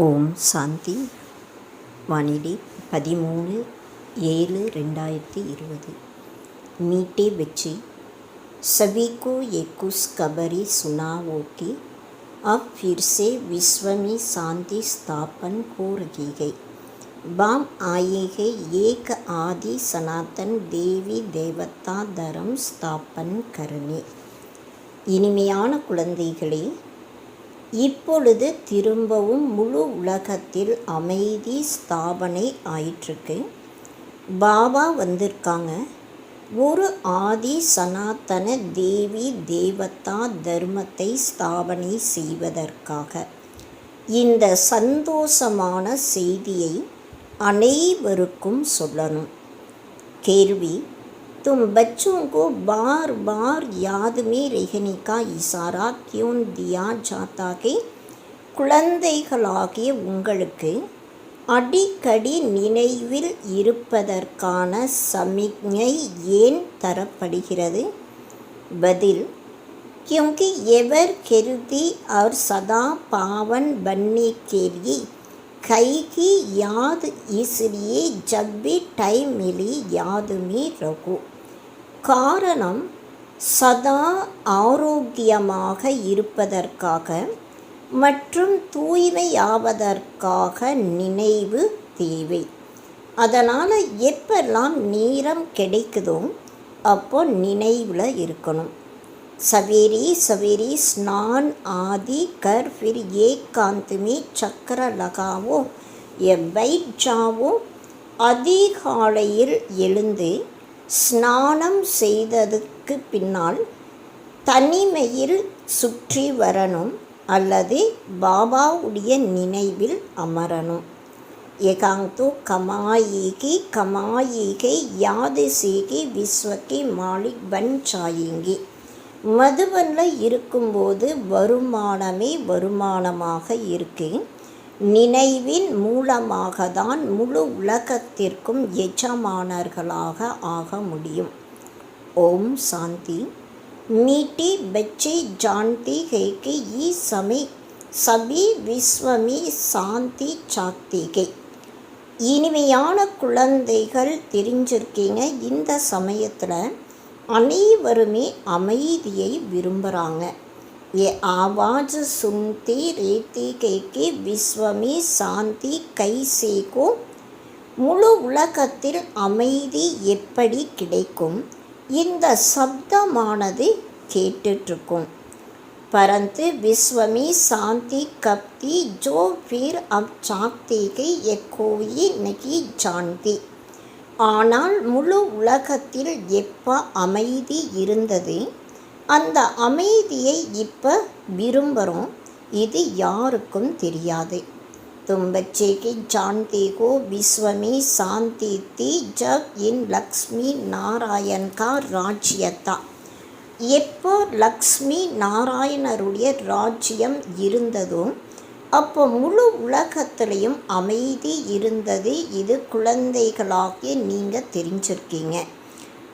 ஓம் சாந்தி. வானிலை 13/7/2020। मीठे बच्चे, सभी को ये खुशखबरी सुनाओ कि अब फिर से विश्व में शांति स्थापन हो रही है। बाम आए हैं एक आदि सनातन देवी देवता धर्म स्थापन करने। இனிமையான குழந்தைகளே, இப்பொழுது திரும்பவும் முழு உலகத்தில் அமைதி ஸ்தாபனை ஆயிற்றுக்கு. பாபா வந்திருக்காங்க ஒரு ஆதி சனாதன தேவி தேவதா தர்மத்தை ஸ்தாபனை செய்வதற்காக. இந்த சந்தோஷமான செய்தியை அனைவருக்கும் சொல்லணும். கேள்வி: तुम बच्चों को बार बार याद में रहने का इशारा क्यों दिया जाता है? குழந்தைகளாகிய உங்களுக்கு அடிக்கடி நினைவில் இருப்பதற்கான சமிக்ஞை ஏன் தரப்படுகிறது? பதில்: क्योंकि एवर कीर्ति और सदा पावन बनने के लिए कई की याद, इसलिए जब भी टाइम मिले याद में रखो. காரணம், சதா ஆரோக்கியமாக இருப்பதற்காக மற்றும் தூய்மையாவதற்காக நினைவு தேவை. அதனால் எப்பெல்லாம் நேரம் கிடைக்குதோ அப்போ நினைவில் இருக்கணும். सवेरे सवेरे स्नान आदि कर फिर एकांत में चक्र लगाओ या बैठ जाओ. அதிகாலையில் எழுந்து ஸ்நானம் செய்ததுக்கு பின்னால் தனிமையில் சுற்றி வரணும் அல்லது பாபாவுடைய நினைவில் அமரணும். ஏகாந்தோ கமாயேகி கமாயேகி யாद சேகி விஸ்வகி மாலிக் பன் சாயேங்கி. மதுபனில் இருக்கும்போது வருமானமே வருமானமாக இருக்கு. நினைவின் மூலமாக தான் முழு உலகத்திற்கும் எஜமானர்களாக ஆக முடியும். ஓம் சாந்தி. मीठे बच्चे जानते हैं कि इस समय सभी विश्व में शांति चाहते हैं. இனிமையான குழந்தைகள் தெரிஞ்சிருக்கீங்க, இந்த சமயத்தில் அனைவருமே அமைதியை விரும்புகிறாங்க. ये आवाज़ सुनते रहते कि विश्व में शांति कैसे को, முழு உலகத்தில் அமைதி எப்படி கிடைக்கும், இந்த சப்தமானது கேட்டுட்ருக்கும். परंतु विश्व में शांति कब थी जो फिर अब चाहते कि ये कोई नहीं जानती. ஆனால் முழு உலகத்தில் எப்போ அமைதி இருந்தது, அந்த அமைதியை இப்போ விரும்புகிறோம், இது யாருக்கும் தெரியாது. तुम बच्चे के जानते हो विश्व में शांति थी जब इन लक्ष्मी नारायण का राज्य था. எப்போ லக்ஷ்மி நாராயணருடைய ராஜ்யம் இருந்ததோ அப்போ முழு உலகத்திலையும் அமைதி இருந்தது. இது குழந்தைகளாகிய நீங்கள் தெரிஞ்சிருக்கீங்க.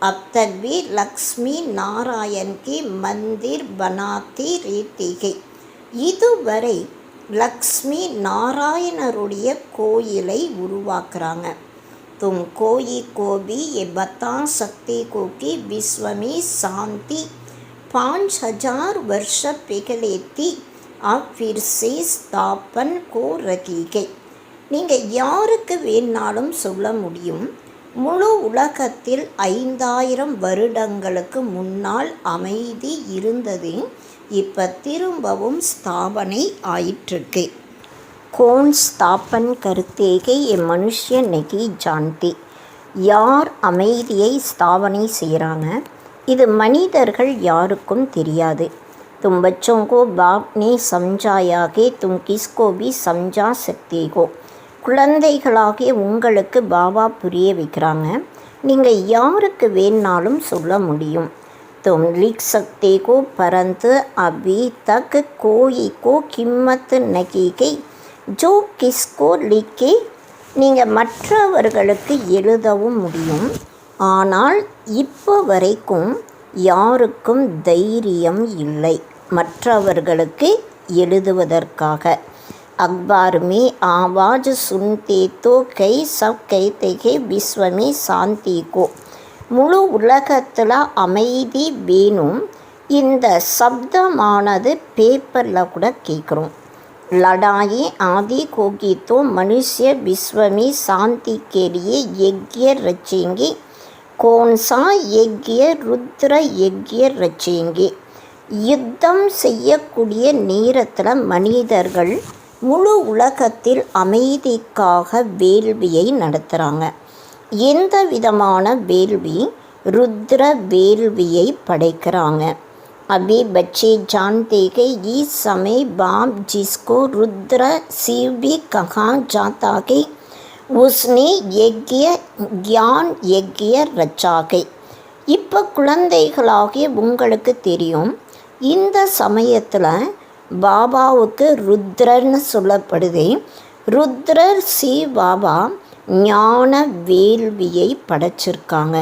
अब तक भी लक्ष्मी नारायण के मंदिर बनाते रहते हैं. இதுவரை லக்ஷ்மி நாராயணருடைய கோயிலை உருவாக்குறாங்க. तुम कोई को भी ये बता सकते हो कि विश्व में शांति 5000 वर्ष पहले थी, अब फिर से स्थापन हो रही है. நீங்கள் யாருக்கு வேணாலும் சொல்ல முடியும், முழு உலகத்தில் 5000 வருடங்களுக்கு முன்னால் அமைதி இருந்தது, இப்போ திரும்பவும் ஸ்தாபனை ஆயிற்றுக்கு. कौन स्थापन करते हैं ये मनुष्य नहीं जानते. யார் அமைதியை ஸ்தாபனை செய்கிறாங்க, இது மனிதர்கள் யாருக்கும் தெரியாது. तुम बच्चों को बाप ने समझाया कि तुम किसको भी समझा सकते हो. குழந்தைகளாகிய உங்களுக்கு பாபா புரிய வைக்கிறாங்க. நீங்கள் யாருக்கு வேணாலும் சொல்ல முடியும். तुम लिख सकते हो परंतु अभी तक कोई को कीमत नहीं की जो किसको लिखे. நீங்கள் மற்றவர்களுக்கு எழுதவும் முடியும். ஆனால் இப்போ வரைக்கும் யாருக்கும் தைரியம் இல்லை மற்றவர்களுக்கு எழுதுவதற்காக. अखबार में आवाज़ सुनते तो कई सब कहते हैं विश्व में शांति को. முழு உலகத்தில் அமைதி வேணும். இந்த சப்தமானது பேப்பரில் கூட கேட்குறோம். लड़ाई आदि होगी तो मनुष्य विश्व में शांति के लिए यज्ञ रचेंगे. कौन सा यज्ञ? रुद्र यज्ञ रचेंगे. யுத்தம் செய்யக்கூடிய நேரத்தில் மனிதர்கள் முழு உலகத்தில் அமைதிக்காக வேள்வியை நடத்துகிறாங்க. எந்த விதமான வேள்வி? ருத்ர வேள்வியை படைக்கிறாங்க. अभी बच्चे जानते हैं इस समय बाप जिसको रुद्र शिव भी कहा जाता है उसने यज्ञ ज्ञान यज्ञ रचा है. இப்போ குழந்தைகளாகிய உங்களுக்கு தெரியும் இந்த சமயத்தில் பாபாவுக்கு ருத்ரன்னு சொல்லப்படுது. ருத்ரர் சி பாபா ஞான வேள்வியை படைச்சிருக்காங்க.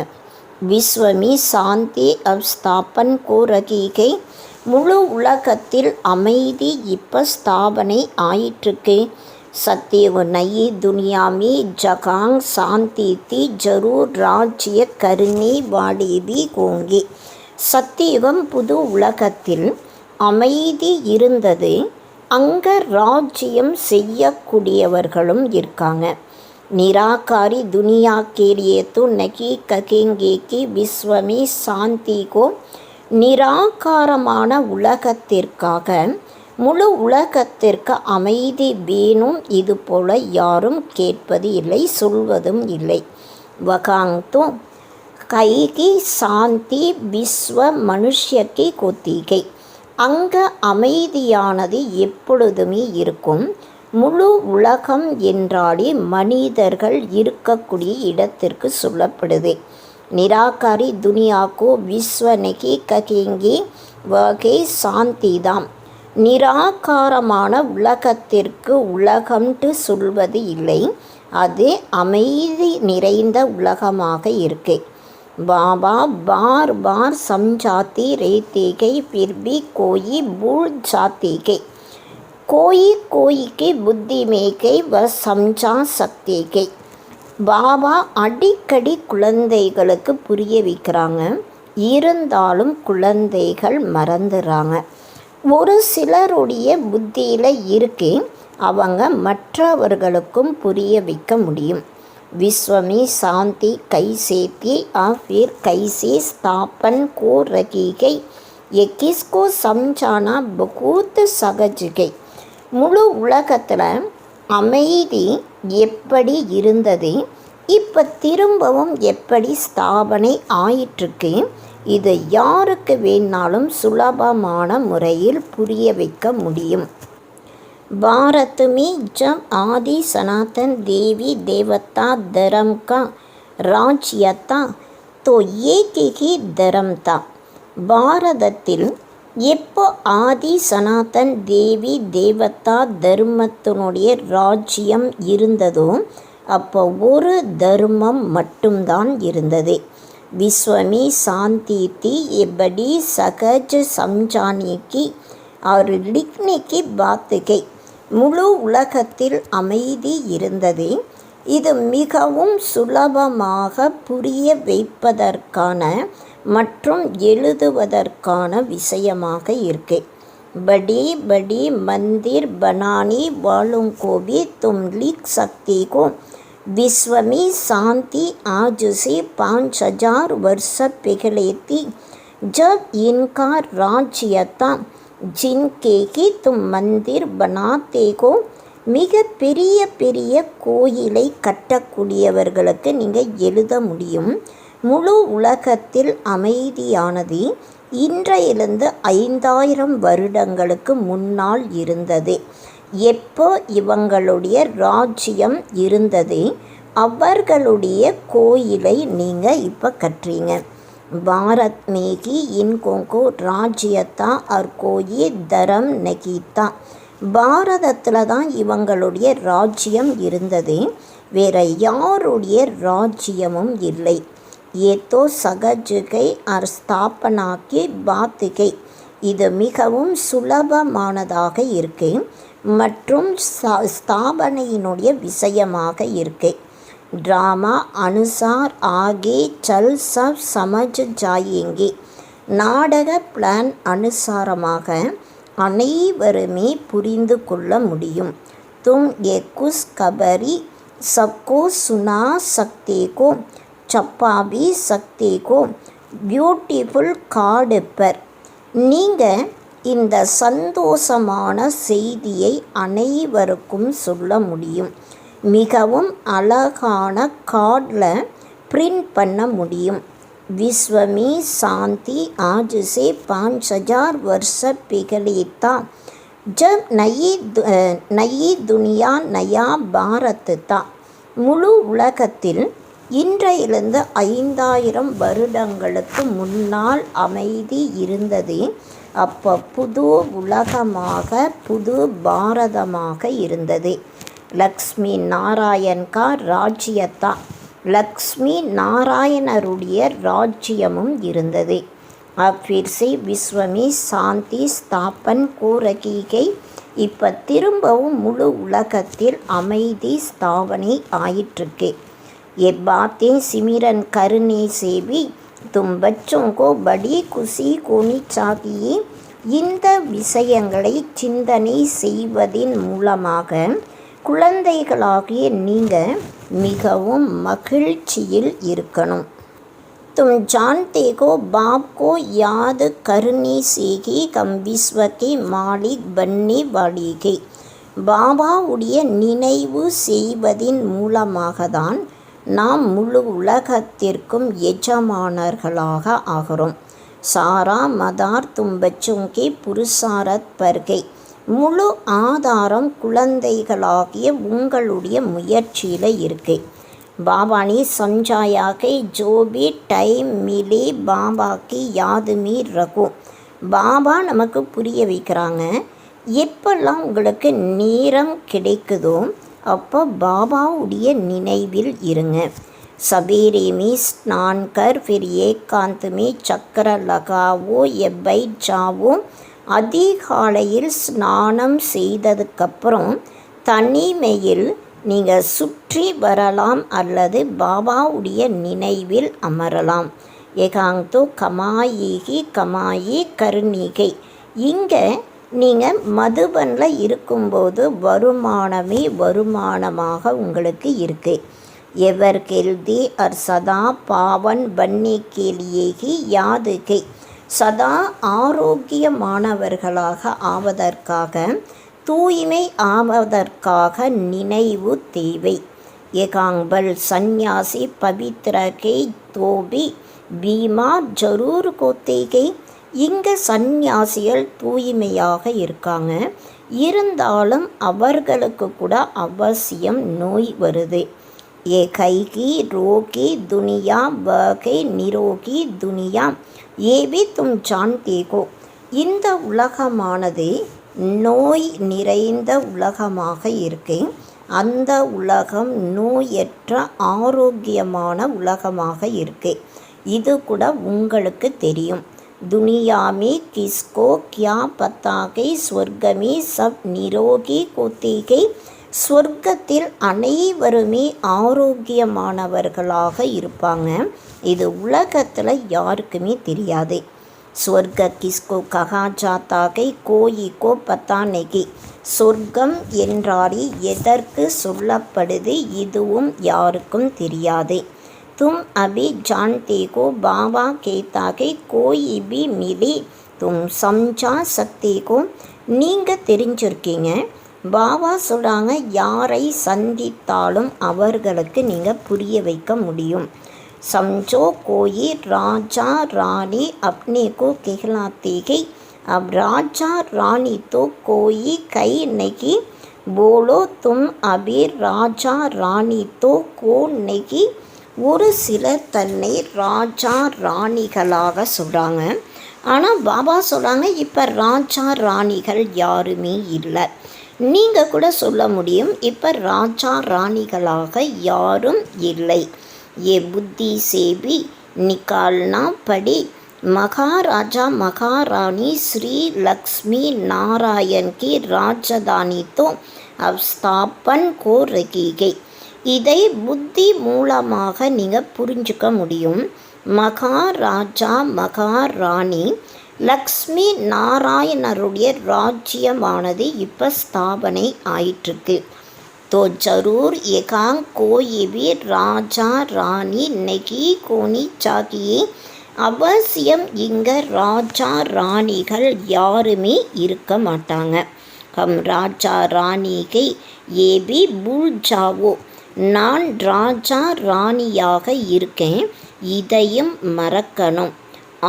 விஸ்வமி சாந்தி ஸ்தாபன் கோரகிகை. முழு உலகத்தில் அமைதி இப்போ ஸ்தாபனை ஆயிற்றுக்கு. சத்தியவ நயி துனியாமி ஜகாங் சாந்தி தி ஜரூர் ராஜ்ய கருணை வாடிபி கோங்கி. சத்தியுகம் புது உலகத்தில் அமைதி இருந்தது. அங்கே ராஜ்யம் செய்யக்கூடியவர்களும் இருக்காங்க. निराकारी दुनिया के लिए तो नहीं कहेंगे कि विश्व में शांति को. நிராகாரமான உலகத்திற்காக முழு உலகத்திற்கு அமைதி வேணும் இது போல யாரும் கேட்பது இல்லை சொல்வதும் இல்லை. வகாங்தோ கைகி சாந்தி விஸ்வ மனுஷ்யக்கி கொத்திகை. அங்கே அமைதியானது எப்பொழுதுமே இருக்கும். முழு உலகம் என்றாலே மனிதர்கள் இருக்கக்கூடிய இடத்திற்கு சொல்லப்படுது. நிராகாரி துனியாக்கோ விஸ்வனகி ககேங்கி வகை சாந்திதாம். நிராகாரமான உலகத்திற்கு உலகம்ட்டு சொல்வது இல்லை. அது அமைதி நிறைந்த உலகமாக இருக்கு. பாபா பார் பார் சம்ஜாத்தி ரேத்தேகை பிர்பி கோயி பூல் ஜாத்தேகை. கோயி கோயிக்கு புத்தி மேகை வ சம்ஜா சக்திகை. பாபா அடிக்கடி குழந்தைகளுக்கு புரிய வைக்கிறாங்க. இருந்தாலும் குழந்தைகள் மறந்துடுறாங்க. ஒரு சிலருடைய புத்தியில் இருக்கு. அவங்க மற்றவர்களுக்கும் புரிய வைக்க முடியும். விஸ்வமே சாந்தி கைசேத்தி ஆஃபிர் கைசே ஸ்தாபன் கோ ரகிகை. ये किसको समझाना बहुत सहज है. முழு உலகத்தில் அமைதி எப்படி இருந்தது இப்போ திரும்பவும் எப்படி ஸ்தாபனை ஆயிற்றுக்கு. இது யாருக்கு வேணாலும் சுலபமான முறையில் புரிய வைக்க முடியும். भारत में जब आदि सनातन देवी देवता धर्म का राज्य था तो एक ही धर्म था. பாரதத்தில் எப்போ ஆதி சனாதன் தேவி தேவதா தர்மத்தினுடைய ராஜ்யம் இருந்ததோ அப்போ ஒரு தர்மம் மட்டும்தான் இருந்தது. விஸ்வமே சாந்தி தி எப்படி சகஜ சம்ஜானிக்கு और लिखने की बात है. முழு உலகத்தில் அமைதி இருந்தது. இது மிகவும் சுலபமாக புரிய வைப்பதற்கான மற்றும் எழுதுவதற்கான விஷயமாக இருக்கு. बड़ी बड़ी मंदिर बनाने वालों को भी तुम लिख सकते हो. विश्व में शांति आज से 5000 वर्ष पहले थी जब इनका राज्य था जिनके ही तुम मंदिर बनाते हो. மிக பெரிய பெரிய கோயிலை கட்டக்கூடியவர்களுக்கு நீங்கள் எழுத முடியும். முழு உலகத்தில் அமைதியானது இன்றையிலிருந்து 5000 வருடங்களுக்கு முன்னால் இருந்தது. எப்போ இவங்களுடைய ராஜ்யம் இருந்தது, அவர்களுடைய கோயிலை நீங்கள் இப்போ கட்டுறீங்க. பாரத் மேகி இன்கோங்கோ ராஜ்யத்தா और कोई धर्म नहीं था. பாரதத்தில் தான் இவங்களுடைய ராஜ்யம் இருந்தது, வேற யாருடைய ராஜ்யமும் இல்லை. ஏதோ சகஜுகை और ஸ்தாபனா की बात है. இது மிகவும் சுலபமானதாக இருக்கு மற்றும் ஸ்தாபனையினுடைய விஷயமாக இருக்கு. ड्रामा अनुसार आगे चल सब समझ जाएंगे. நாடக பிளான் அனுசாரமாக அனைவருமே புரிந்து கொள்ள முடியும். தும் ஏ குஸ் கபரி சப்கோ சுனா சக்தே கோ சப்பா பி சக்தே கோ பியூட்டிஃபுல் கார்டு பர். நீங்கள் இந்த சந்தோஷமான செய்தியை அனைவருக்கும் சொல்ல முடியும். மிகவும் அழகான கார்டில் பிரிண்ட் பண்ண முடியும். விஸ்வமே சாந்தி आज से 5000 वर्ष पहले था जब नई दुनिया नया பாரத் था. முழு உலகத்தில் இன்றையிலிருந்து 5000 வருடங்களுக்கு முன்னால் அமைதி இருந்தது. அப்போ புது உலகமாக புது பாரதமாக இருந்தது. லக்ஷ்மி நாராயண் கா ராஜ்யத்தா. லக்ஷ்மி நாராயணருடைய ராஜ்யமும் இருந்தது. அப்பிர்சே விஸ்வமே சாந்தி ஸ்தாபன் கோரகிகை. இப்போ திரும்பவும் முழு உலகத்தில் அமைதி ஸ்தாபனை ஆயிற்றுக்கு. ये बातें सिमरन करने से भी तुम बच्चों को बड़ी खुशी होनी चाहिए. இந்த விஷயங்களை சிந்தனை செய்வதின் மூலமாக குழந்தைகளாகிய நீங்கள் மிகவும் மகிழ்ச்சியில் இருக்கணும். तुम जानते हो बाप को याद करने से ही हम विश्व के मालिक बनने वाले हैं. பாபாவுடைய நினைவு செய்வதின் மூலமாக தான் நாம் முழு உலகத்திற்கும் எஜமானர்களாக ஆகிறோம். சாரா மதார் தும் பச்சோं के புருஷாரத் पर है. முழு ஆதாரம் குழந்தைகளாகிய உங்களுடைய முயற்சியில் இருக்கு. பாபா ने समझाया कि जो भी टाइम मिले बाबा की याद में रखो. பாபா நமக்கு புரிய வைக்கிறாங்க, எப்பெல்லாம் உங்களுக்கு நேரம் கிடைக்குதோ அப்போ பாபாவுடைய நினைவில் இருங்க. सवेरे में स्नान कर फिर एकांत में चक्र लगावो या बैठ जावो. அதிகாலையில் ஸ்நானம் செய்ததுக்கப்புறம் தனிமையில் நீங்கள் சுற்றி வரலாம் அல்லது பாபாவுடைய நினைவில் அமரலாம். ஏகாந்தோ கமாயி கமாயி கருணிகை. இங்கே நீங்கள் மதுபனில் இருக்கும்போது வருமானமே வருமானமாக உங்களுக்கு இருக்குது. எவர் கேள்வி அர் சதா பாவன் பன்னே கேலியேகி யாதுகை. சதா ஆரோக்கியமானவர்களாக ஆவதற்காக தூய்மை ஆவதற்காக நினைவு தேவை. ஏகாங்பல் சந்நியாசி பவித்ரகை தோபி பீமா ஜரூர் கோத்தேகை. இங்கே சந்நியாசிகள் தூய்மையாக இருக்காங்க, இருந்தாலும் அவர்களுக்கு கூட அவசியம் நோய் வருது. ஏ கைகி ரோகி துனியா வகை நிரோகி துனியா ஏவி தும் ஜான்தேகோ. இந்த உலகமானது நோய் நிறைந்த உலகமாக இருக்கு. அந்த உலகம் நோயற்ற ஆரோக்கியமான உலகமாக இருக்கு. இது கூட உங்களுக்கு தெரியும். दुनिया में किसको क्या पता है स्वर्ग में सब निरोगी होते हैं. சொர்க்கத்தில் அனைவருமே ஆரோக்கியமானவர்களாக இருப்பாங்க. இது உலகத்தில் யாருக்குமே தெரியாது. स्वर्ग किसको कहा जाता है कोई को पता नहीं. சொர்க்கம் என்றாலே எதற்கு சொல்லப்படுது இதுவும் யாருக்கும் தெரியாது. तुम अभी जानते हो बाबा कहता है कोई भी मिले तुम समझा सकते हो. நீங்கள் தெரிஞ்சிருக்கீங்க, பாபா சொல்கிறாங்க யாரை சந்தித்தாலும் அவர்களுக்கு நீங்கள் புரிய வைக்க முடியும். समझो कोई राजा रानी अपने को कहलाते हैं, अब राजा रानी तो कोई कई नहीं, बोलो तुम अभी ராஜா ராணி तो कौन नहीं. ஒரு சிலர் தன்னை ராஜா ராணிகளாக சொல்கிறாங்க. ஆனால் பாபா சொல்கிறாங்க இப்போ ராஜா ராணிகள் யாருமே இல்லை. நீங்கள் கூட சொல்ல முடியும் இப்போ ராஜா ராணிகளாக யாரும் இல்லை. ये बुद्धि से भी निकालना पड़ी. महाराजा महारानी श्री लक्ष्मी नारायण की राजधानी तो अब स्थापन को रखी गई. இதை புத்தி மூலமாக நீங்கள் புரிஞ்சுக்க முடியும். மகாராஜா மகாராணி லக்ஷ்மி நாராயணருடைய ராஜ்யமானது இப்போ ஸ்தாபனை ஆயிட்டுருக்கு. तो जरूर एकांग कोई भी ராஜா ராணி नहीं होनी चाहिए. அவசியம் இங்கே ராஜா ராணிகள் யாருமே இருக்க மாட்டாங்க. हम ராஜா ராணிகை ये भी भूल जाओ. நான் ராஜா ராணியாக இருக்கேன், இதையும் மறக்கணும்.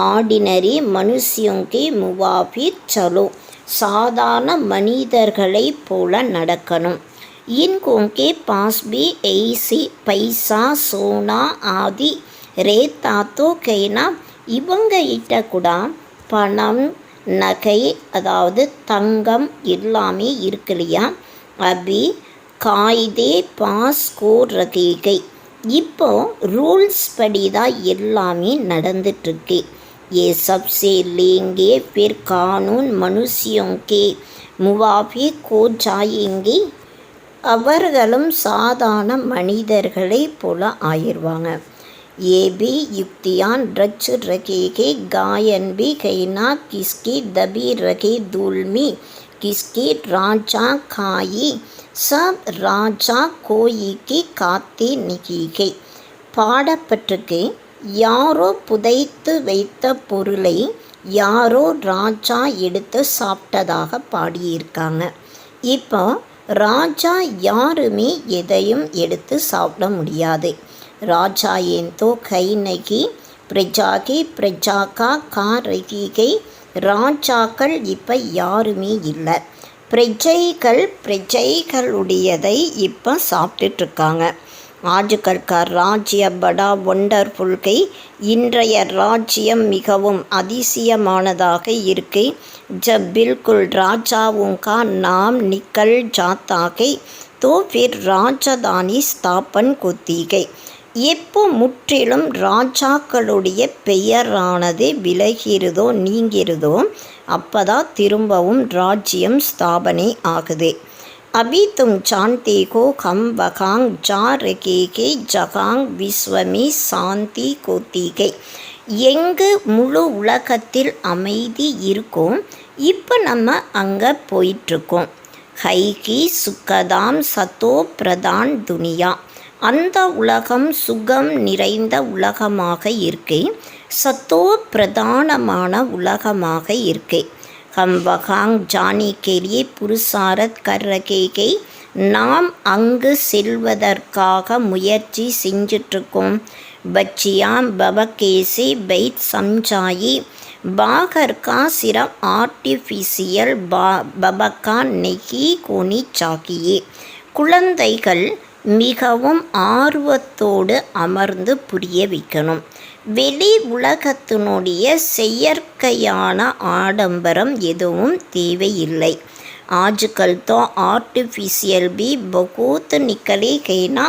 ஆர்டினரி மனுஷியோங்கே முவாஃபிர் சலோ. சாதாரண மனிதர்களைப் போல நடக்கணும். इनको के पास भी ऐसी पैसा सोना आदि रहता तो कहना. இவங்க கிட்ட கூட பணம் நகை அதாவது தங்கம் எல்லாமே இருக்கு இல்லையா. அபி காய்தே பாஸ் கோ ரகேகை. இப்போ ரூல்ஸ் படி தான் எல்லாமே நடந்துட்டுருக்கு. ये सबसे लेंगे फिर कानून मनुष्यों के मुवाफिक हो जाएंगे. அவர்களும் சாதாரண மனிதர்களைப் போல ஆயிடுவாங்க. ये भी युक्तियान रच रखेगे. गायन भी कहना किसकी दबी रखे धूल में किसकी राजा खाई. सब राजा कोई की காத்தே நிகீகை. பாடப்பட்டிருக்கு. யாரோ புதைத்து வைத்த பொருளை யாரோ ராஜா எடுத்து சாப்பிட்டதாக பாடியிருக்காங்க. இப்போ ராஜா யாருமே எதையும் எடுத்து சாப்பிட முடியாது. ராஜா ஏன் தோ கை நகி பிரஜாகி பிரஜாக்கா கா ரகிகை. ராஜாக்கள் இப்போ யாருமே இல்லை. பிரஜைகளுடையதை இப்போ சாப்பிட்டுட்ருக்காங்க. ஆஜ்கல் கா ராஜ்ய படா ஒண்டர்ஃபுல் கை. இன்றைய ராஜ்யம் மிகவும் அதிசயமானதாக இருக்கு. जब बिल्कुल राजाओं का नाम निकल जाता है तो फिर ராஜதானி ஸ்தாபன் होती है. எப்போ முற்றிலும் ராஜாக்களுடைய பெயரானது விலகிறதோ நீங்கிறதோ அப்போதான் திரும்பவும் ராஜ்யம் ஸ்தாபனை ஆகுது. अभी तुम जानते हो हम वहाँ जा रहे हैं जहाँ विश्व में शांति होती है. எங்கு முழு உலகத்தில் அமைதி இருக்கும் இப்போ நம்ம அங்கே போயிட்டுருக்கோம். ஹைகி சுக்கதாம் சத்தோ பிரதான் துனியா. அந்த உலகம் சுகம் நிறைந்த உலகமாக இருக்கு, சத்தோ பிரதானமான உலகமாக இருக்கு. हम वहाँ जाने के लिए पुरुषारत कर रहे हैं. நாம் அங்கு செல்வதற்காக முயற்சி செஞ்சிட்ருக்கோம். बच्चियाँ बबा कैसे बैठ समझाई. बाहर का सिर्फ आर्टिफिशियल बबका नहीं होनी चाहिए. குழந்தைகள் மிகவும் ஆர்வத்தோடு அமர்ந்து புரிய வைக்கணும். வெளி உலகத்தினுடைய செயற்கையான ஆடம்பரம் எதுவும் தேவையில்லை. आजकल तो आर्टिफिशियल भी बहुत निकले है ना.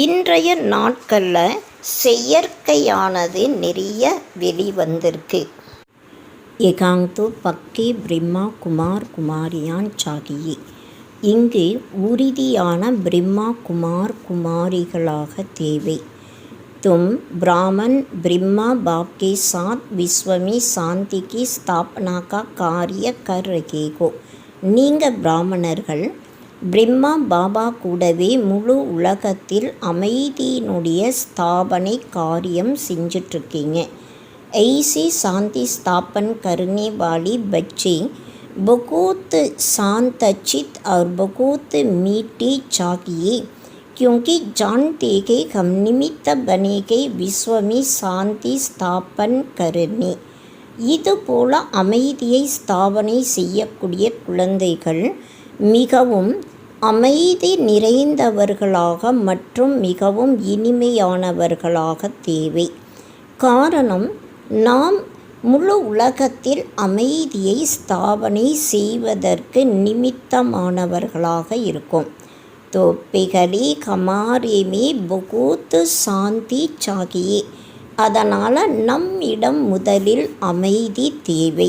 இன்றைய நாட்களில் செயற்கையானது நிறைய வெளிவந்திருக்கு. எகாங் தோ பக்கே பிரம்மா குமார் குமாரியான் சாகியே. இங்கு உறுதியான பிரம்மா குமார் குமாரிகளாக தேவை. तुम ब्राह्मण ब्रह्मा बाप के साथ विश्व में शांति की स्थापना का कार्य कर रहे हो. நீங்கள் பிராமணர்கள் பிரம்மா பாபா கூடவே முழு உலகத்தில் அமைதியினுடைய ஸ்தாபனை காரியம் செஞ்சிட்ருக்கீங்க. ऐसी शांति स्थापन करने वाली बच्चे बहुत शांत चित और बहुत मीठी चाहिए. क्योंकि जानते कि हम निमित्त बनेகை விஸ்வமி சாந்தி ஸ்தாபன் கருணி. இதுபோல அமைதியை ஸ்தாபனை செய்யக்கூடிய குழந்தைகள் மிகவும் அமைதி நிறைந்தவர்களாக மற்றும் மிகவும் இனிமையானவர்களாக தேவை. காரணம், நாம் முழு உலகத்தில் அமைதியை ஸ்தாபனை செய்வதற்கு நிமித்தமானவர்களாக இருக்கும். तो पिघली हमारे में बहुत சாந்தி சாகியே. அதனால் நம்மிடம் முதலில் அமைதி தேவை.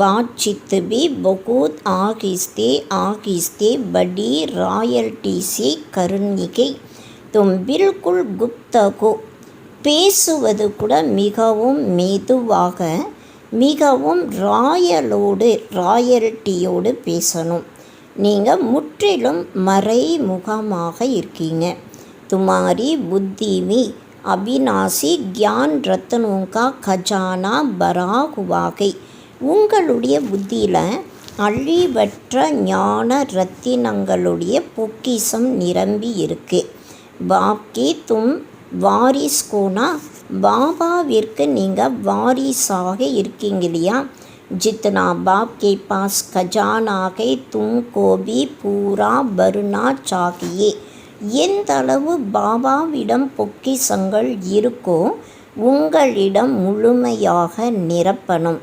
बातचीत भी बहुत आहिस्ते आहिस्ते बड़ी रॉयल्टी से करने की. तुम बिल्कुल गुप्तगो. பேசுவது கூட மிகவும் மெதுவாக மிகவும் ராயல்ட்டியோடு பேசணும். நீங்கள் முற்றிலும் மறைமுகமாக இருக்கீங்க. துமாரி புத்தி மீ அபிநாசி கியான் ரத்னோं का खजाना भरा हुआ है. உங்களுடைய புத்தியில் அழிவற்ற ஞான ரத்தினங்களுடைய பொக்கிஷம் நிரம்பி இருக்கு. பாப்கி தும் வாரிஸ் கோனா. பாபாவிற்கு நீங்கள் வாரிசாக இருக்கீங்க இல்லையா. जितना बाप के पास खजाना है तुमको भी पूरा भरना चाहिए. எந்த அளவு பாபாவிடம் பொக்கிஷங்கள் இருக்கோ உங்களிடம் முழுமையாக நிரப்பணும்.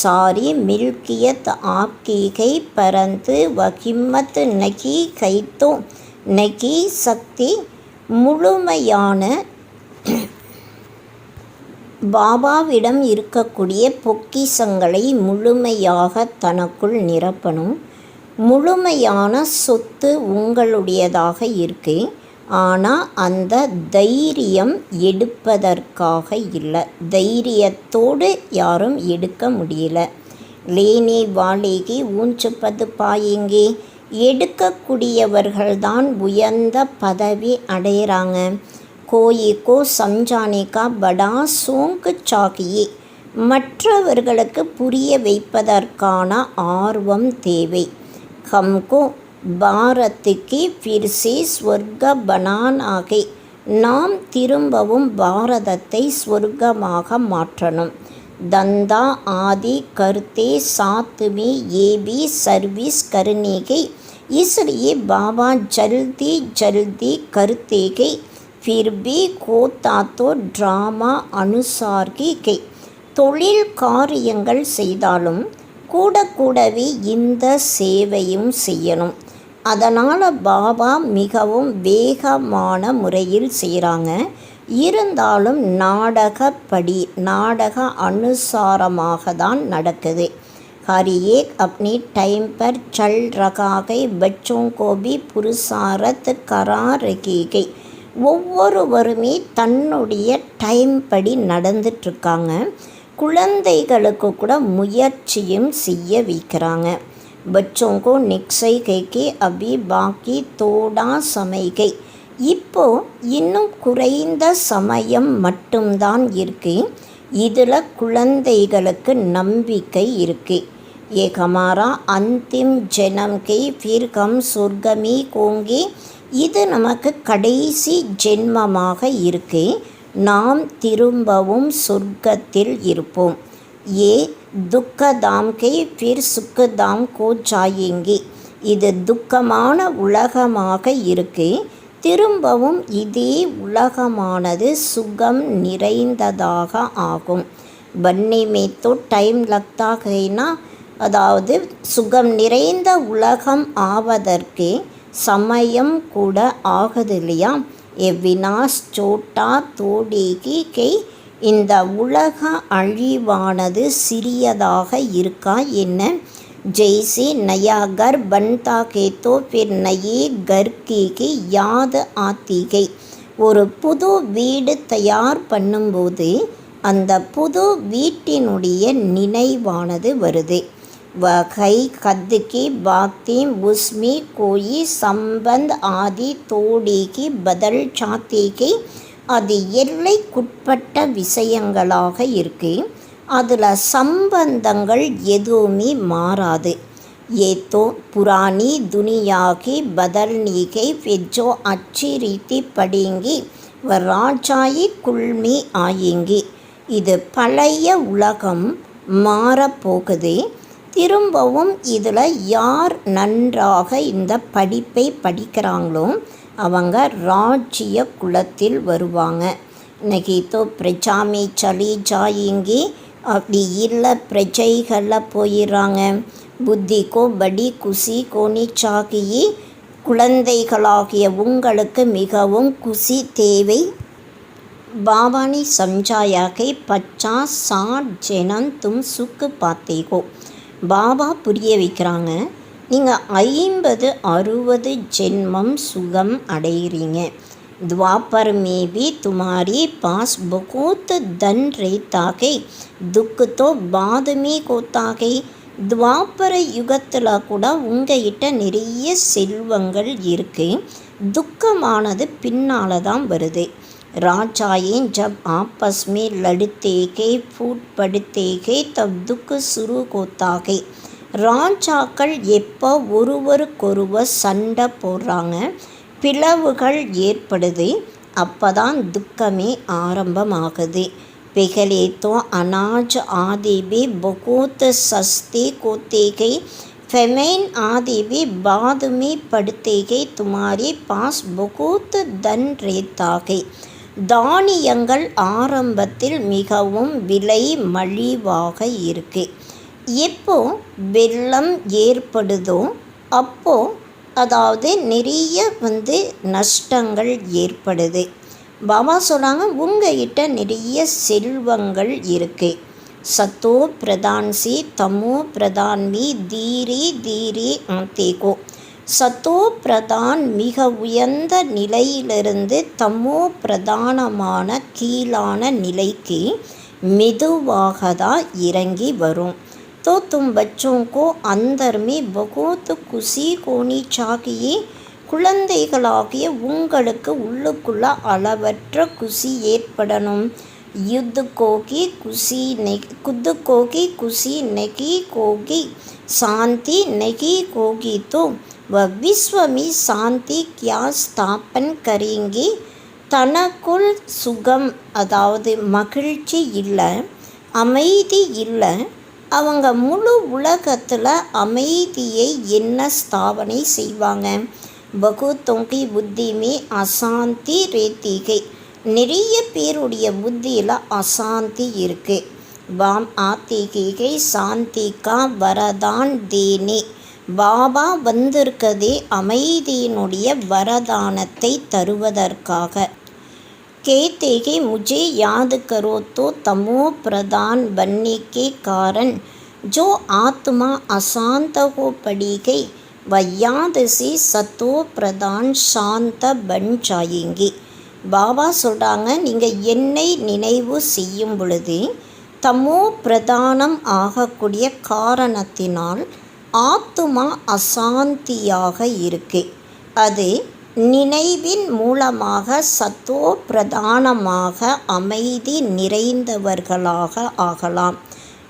सारी मिल्कियत आपकी है परंतु वहिम्मत नहीं है तो नहीं सकती. முழுமையான பாபாவிடம் இருக்கக்கூடிய பொக்கிஷங்களை முழுமையாக தனக்குள் நிரப்பணும். முழுமையான சொத்து உங்களுடையதாக இருக்கு. ஆனால் அந்த தைரியம் எடுப்பதற்காக இல்லை. தைரியத்தோடு யாரும் எடுக்க முடியல. லேனே வாலேகி ஊஞ்சு பது பாயேங்கே. எடுக்கக்கூடியவர்கள்தான் உயர்ந்த பதவி அடைகிறாங்க. கோயிக்கோ சம்ஜானேகா படா சோங்கு சாகியே. மற்றவர்களுக்கு புரிய வைப்பதற்கான ஆர்வம் தேவை. ஹம்கோ பாரத்துக்கு ஃபிர்சே ஸ்வர்க பனானாகை. நாம் திரும்பவும் பாரதத்தை ஸ்வர்க்கமாக மாற்றணும். தந்தா ஆதி கர்த்தே சாத்துமே ஏபி சர்வீஸ் கருணேகை. इसलिए बाबा जल्दी जल्दी करते गए. फिर भी होता तो ड्रामा अनुसार की गई. தொழில் காரியங்கள் செய்தாலும் கூடவே இந்த சேவையும் செய்யணும். அதனால் பாபா மிகவும் வேகமான முறையில் செய்கிறாங்க. இருந்தாலும் நாடக அனுசாரமாக தான் நடக்குது. हर एक अपनी टाइम पर चल रहा है. बच्चों को भी पुरुषारत करा रही गई. ஒவ்வொருவருமே தன்னுடைய டைம் படி நடந்துட்டுருக்காங்க. குழந்தைகளுக்கு கூட முயற்சியும் செய்ய வைக்கிறாங்க. बच्चों को निश्चय है कि अभी बाकी थोड़ा समय है. இப்போ இன்னும் குறைந்த சமயம் மட்டும்தான் இருக்கு. இதில் குழந்தைகளுக்கு நம்பிக்கை இருக்கு. ये हमारा अंतिम जन्म के फिर हम स्वर्ग में होंगे. இது நமக்கு கடைசி ஜென்மமாக இருக்கு. நாம் திரும்பவும் சொர்க்கத்தில் இருப்போம். ये दुखधाम के फिर सुखधाम को जाएंगे. இது துக்கமான உலகமாக இருக்கு. திரும்பவும் இதே உலகமானது சுகம் நிறைந்ததாக ஆகும். बनने में तो टाइम लगता है ना. அதாவது சுகம் நிறைந்த உலகம் ஆவதற்கு சமயம் கூட ஆகுது இல்லையா. எவ்வினாஸ் சோட்டா தோடேகி கை. இந்த உலக அழிவானது சிறியதாக இருக்கா என்ன. जैसे नया घर बनता है तो फिर नए घर की याद आती है. ஒரு புது வீடு தயார் பண்ணும்போது அந்த புது வீட்டினுடைய நினைவானது வருது. वही हद की बातें उसमें कोई संबंध आदि तोड़े की बदल जाते की. அது எல்லைக்குட்பட்ட விஷயங்களாக இருக்கு. அதில் சம்பந்தங்கள் எதுவுமே மாறாது. ये तो पुरानी दुनिया की बदलने के फिर जो अच्छी रीति पड़ेंगी वह राजाई कुल्मी आएंगी. இது பழைய உலகம் மாறப்போகுது. திரும்பவும் இதில் யார் நன்றாக இந்த படிப்பை படிக்கிறாங்களோ அவங்க ராஜ்ய குலத்தில் வருவாங்க. இன்னைக்கு तो प्रजा में चली जाएंगी. அப்படி இல்லை பிரஜைகளில் போயிடுறாங்க. புத்திக்கோ படி குசி கோனி சாகியி. குழந்தைகளாகிய உங்களுக்கு மிகவும் குசி தேவை. பாபானி சம்ஜாயா கே 50-60 ஜனம் தும் சுக்கு பாத்தேகோ. பாபா புரிய வைக்கிறாங்க, நீங்கள் 50-60 ஜென்மம் சுகம் அடைகிறீங்க. द्वापर में भी तुम्हारे पास बहुत धन रहता है, दुख तो बाद में होता है. துவாபர யுகத்தில் கூட உங்ககிட்ட நிறைய செல்வங்கள் இருக்கு, துக்கமானது பின்னால் தான் வருது. राजाएं जब आपस में लड़ते के फूट पड़ते के तब दुख शुरू होता है. ராஜாக்கள் எப்போ ஒருவருக்கொருவர் சண்டை போடுறாங்க, பிளவுகள் ஏற்படுது, அப்போ தான் துக்கமே ஆரம்பமாகுது. पहले तो अनाज आदि भी बहुत सस्ते होते गए, फेमेन आदि भी बाद में पड़ते गए, तुम्हारे पास बहुत धन रहता है. தானியங்கள் ஆரம்பத்தில் மிகவும் விலை மலிவாக இருக்கு. எப்போ வெள்ளம் ஏற்படுதோ அப்போ அதாவது நிறைய நஷ்டங்கள் ஏற்படுது. பாபா சொல்கிறாங்க, உங்ககிட்ட நிறைய செல்வங்கள் இருக்கு. சத்தோ பிரதான் சி தமோ பிரதான் மீ தீரே தீரே ஆத்தேகோ. சத்தோ பிரதான் மிக உயர்ந்த நிலையிலிருந்து தமோ பிரதானமான கீழான நிலைக்கு மெதுவாக தான் இறங்கி வரும். तो तुम बच्चों को अंदर में बहुत खुशी होनी चाहिए. குழந்தைகளாகிய உங்களுக்கு உள்ளுக்குள்ள அளவற்ற குசி ஏற்படணும். युद्ध कोगी खुशी नहीं, खुद कोगी खुशी नहीं होगी, शांति नहीं होगी तो वह विश्व में शांति क्या स्थापन करेंगे. தனக்குள் சுகம் அதாவது மகிழ்ச்சி இல்லை, அமைதி இல்லை, அவங்க முழு உலகத்தில் அமைதியை என்ன ஸ்தாபனை செய்வாங்க. பகுத்தோங்கி புத்தி மே அசாந்தி ரேத்திகை. நிறைய பேருடைய புத்தியில் அசாந்தி இருக்கு. வாம் ஆத்திகை சாந்தி கா வரதான் தேனே. பாபா வந்திருக்கதே அமைதியினுடைய வரதானத்தை தருவதற்காக. कहते हैं मुझे याद करो तो तमो प्रधान बनने के कारण जो आत्मा अशांत हो पड़ी गई वह याद से सतो प्रधान शांत बन जाएंगे. பாபா சொல்கிறாங்க, நீங்கள் என்னை நினைவு செய்யும் பொழுது தமோ பிரதானம் ஆகக்கூடிய காரணத்தினால் ஆத்மா அசாந்தியாக இருக்கு. அது நினைவின் மூலமாக சத்தோ பிரதானமாக அமைதி நிறைந்தவர்களாக ஆகலாம்.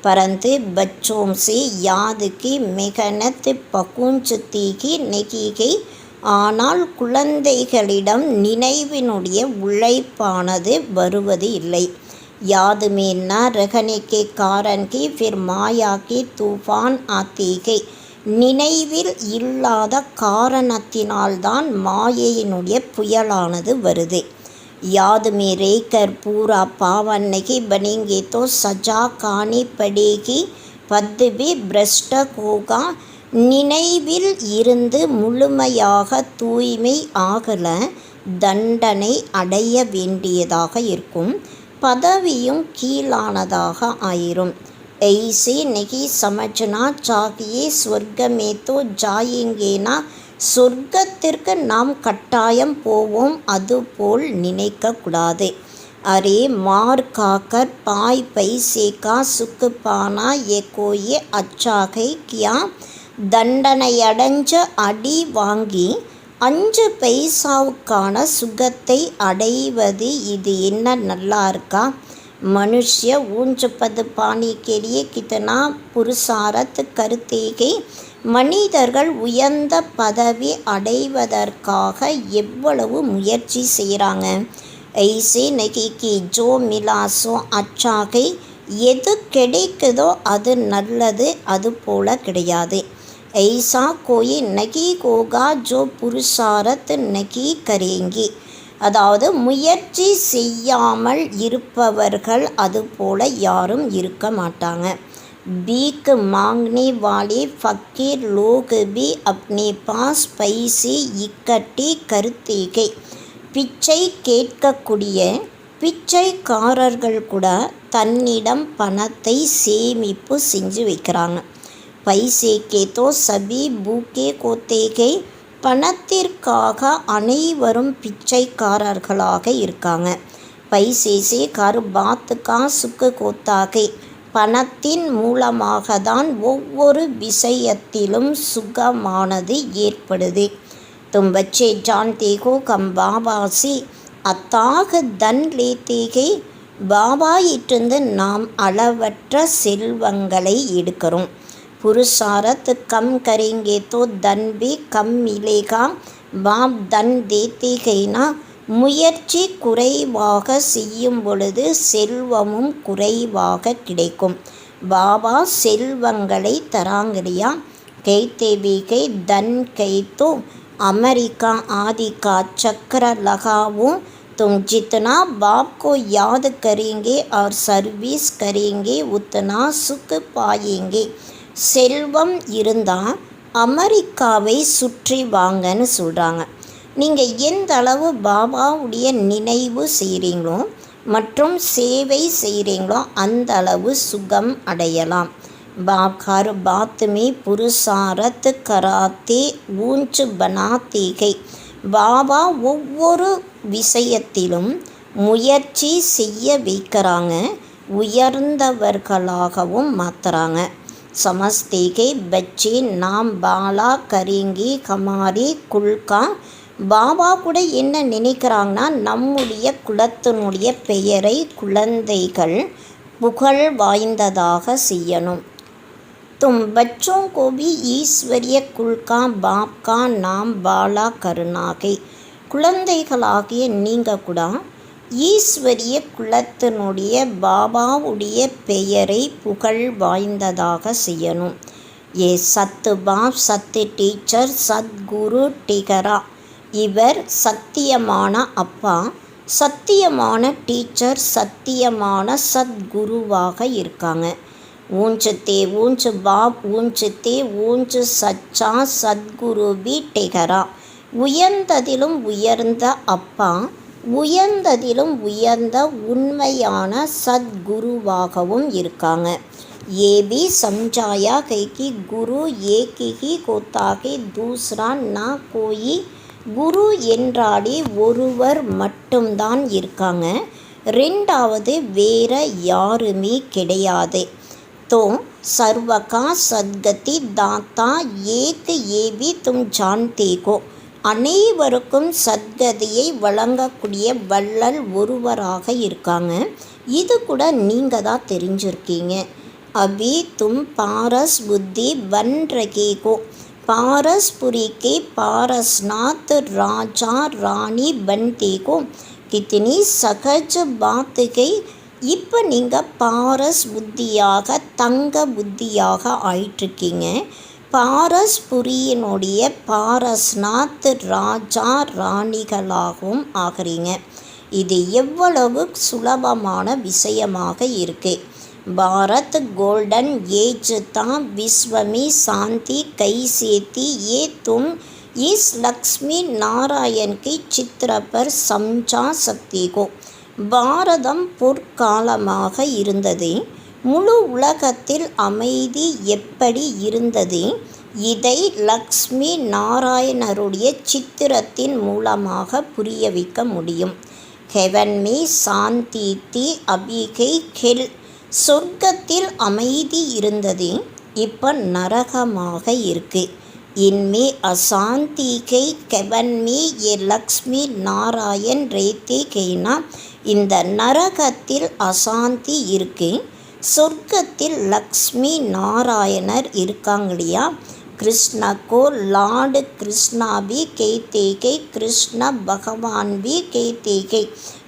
परंतु बच्चों से याद की मेहनत पहुंचती ही नहीं गई. ஆனால் குழந்தைகளிடம் நினைவினுடைய உழைப்பானது வருவது இல்லை. याद में न रहने के कारण की फिर माया की तूफान आती है. நினைவில் இல்லாத காரணத்தினால்தான் மாயையினுடைய புயலானது வருது. याद में रहकर पूरा पावन नहीं बनेंगे तो सजा खानी पड़ेगी, पद भी भ्रष्ट होगा. நினைவில் இருந்து முழுமையாக தூய்மை ஆகல, தண்டனை அடைய வேண்டியதாக இருக்கும், பதவியும் கீழானதாக ஆயிரும். ऐसे नहीं समझना चाहिए स्वर्ग में तो जाएंगे ना. சொர்க்கத்திற்கு நாம் கட்டாயம் போவோம், அதுபோல் நினைக்கக்கூடாது. அரே மார் காக்கர் பாய் பைசே கா சுக்கு பானா ஏ கோயே அச்சாகை கியா. தண்டனையடைஞ்ச அடி வாங்கி 5 பைசாவுக்கான சுகத்தை அடைவது இது என்ன நல்லா இருக்கா. मनुष्य ऊंच पद पाने के लिए कितना पुरुषार्थ करते हैं, மனிதர்கள் உயர்ந்த பதவி அடைவதற்காக எவ்வளவு முயற்சி செய்கிறாங்க. ஐசே நகி ஜோ மிலாசோ அச்சாகை, எது கிடைக்குதோ அது நல்லது, அது போல கிடையாது. ஐசா கோயி நகி கோகா ஜோ புருஷாரத் நகி கரேங்கி, அதாவது முயற்சி செய்யாமல் இருப்பவர்கள் அதுபோல யாரும் இருக்க மாட்டாங்க. भीख मांगने वाले फकीर लोग भी अपने पास पैसे इकट्ठे करते हैं. பிச்சை கேட்கக்கூடிய பிச்சைக்காரர்கள் கூட தன்னிடம் பணத்தை சேமிப்பு செஞ்சு வைக்கிறாங்க. பைசே கே தோ சபி பூக்கே கோத்தே கே, பணத்திற்காக அனைவரும் பிச்சைக்காரர்களாக இருக்காங்க. பைசே சே கர் பாத் கா சுக் கோத்தா கே, பணத்தின் மூலமாக தான் ஒவ்வொரு விஷயத்திலும் சுகமானது ஏற்படுது. तुम बच्चे जानते हो कम बाबा से अताग धन लेते हैं. பாபாயிட்டிருந்து நாம் அளவற்ற செல்வங்களை எடுக்கிறோம். புருஷாரத் கம் கரேங்கே தோ தன் பி கம் மிலேகா. பாப் தன் தேத்தே கைனா, முயற்சி குறைவாக செய்யும் பொழுது செல்வமும் குறைவாக கிடைக்கும். பாபா செல்வங்களை தராங்கலையா. கைத்தே பி கை தன் கைத்தோ अमेरिका आदि का चक्र लगाओ. तुम जितना बाप को याद करेंगे और सर्विस करेंगे उतना सुख पाएंगे. செல்வம் இருந்தால் அமெரிக்காவை சுற்றி வாங்கன்னு சொல்கிறாங்க. நீங்கள் எந்த அளவு பாபாவுடைய நினைவு செய்கிறீங்களோ மற்றும் சேவை செய்கிறீங்களோ அந்த அளவு சுகம் அடையலாம். बाप हर बात में पुरुषारत कराते ऊंच बनाते हैं. பாபா ஒவ்வொரு விஷயத்திலும் முயற்சி செய்ய வைக்கிறாங்க, உயர்ந்தவர்களாகவும் மாற்றுறாங்க. समझते हैं बच्चे नाम बाला करेंगे हमारे कुल का. பாபா கூட என்ன நினைக்கிறாங்கன்னா, நம்முடைய குலத்தினுடைய பெயரை குழந்தைகள் புகழ் வாய்ந்ததாக செய்யணும். तुम बच्चों को भी ईश्वरीय कुल का बाप का नाम बाला करना है. குழந்தைகளாகிய நீங்கள் கூட ஈஸ்வரிய குலத்தினுடைய பாபாவுடைய பெயரை புகழ் வாய்ந்ததாக செய்யணும். ஏ சத்து பாப் சத்து டீச்சர் சத்குரு டிகரா. இவர் சத்தியமான அப்பா, சத்தியமான டீச்சர், சத்தியமான சத்குருவாக இருக்காங்க. ஊஞ்சத்தே ஊஞ்ச பாப் ஊஞ்சத்தே ஊஞ்ச சச்சா சத்குரு பி டெகரா. உயர்ந்ததிலும் உயர்ந்த அப்பா, உயர்ந்ததிலும் உயர்ந்த உண்மையான சத்குருவாகவும் இருக்காங்க. ये भी समझाया है कि गुरु एक ही होता है, दूसरा ना कोई. குரு என்றாலே ஒருவர் மட்டும்தான் இருக்காங்க, ரெண்டாவது வேற யாருமே கிடையாது. तो सर्व का सद्गति दाता एक ये भी तुम जानते हो. அனைவருக்கும் சத்கதியை வழங்கக்கூடிய வள்ளல் ஒருவராக இருக்காங்க, இது கூட நீங்கள் தான் தெரிஞ்சிருக்கீங்க. अभी तुम पारस बुद्धि बन रहे हो. पारसपुरी के पारसनाथ राजा रानी बनते हो. कितनी सहज बात है. இப்போ நீங்கள் பாரஸ் புத்தியாக தங்க புத்தியாக ஆயிட்டிருக்கீங்க. பாரஸ்புரியினுடைய பாரஸ்நாத் ராஜா ராணிகளாகவும் ஆகிறீங்க. இது எவ்வளவு சுலபமான விஷயமாக இருக்குது. பாரத் கோல்டன் ஏஜ் தான் விஸ்வமி சாந்தி கைசேத்தி. ஏ தும் இஸ் லக்ஷ்மி நாராயண் கி சித்திர பர் சம்ஜா சக்தி கோ. பாரதம் பொற்காலமாக இருந்தது. முழு உலகத்தில் அமைதி எப்படி இருந்தது, இதை லக்ஷ்மி நாராயணருடைய சித்திரத்தின் மூலமாக புரிய வைக்க முடியும். ஹெவன் மே சாந்தி தி அபிகை ஹெல். சொர்க்கத்தில் அமைதி இருந்தது, இப்போ நரகமாக இருக்குது. இன்மே அசாந்தி கை கெவன் மே ஏ லக்ஷ்மி நாராயண் ரேத்தே கைனா. இந்த நரகத்தில் அசாந்தி இருக்குது, சொர்க்கத்தில் லக்ஷ்மி நாராயணர் இருக்காங்க இல்லையா. कृष्ण को लॉर्ड कृष्णा भी कहते हैं, कृष्ण भगवान भी कहते हैं.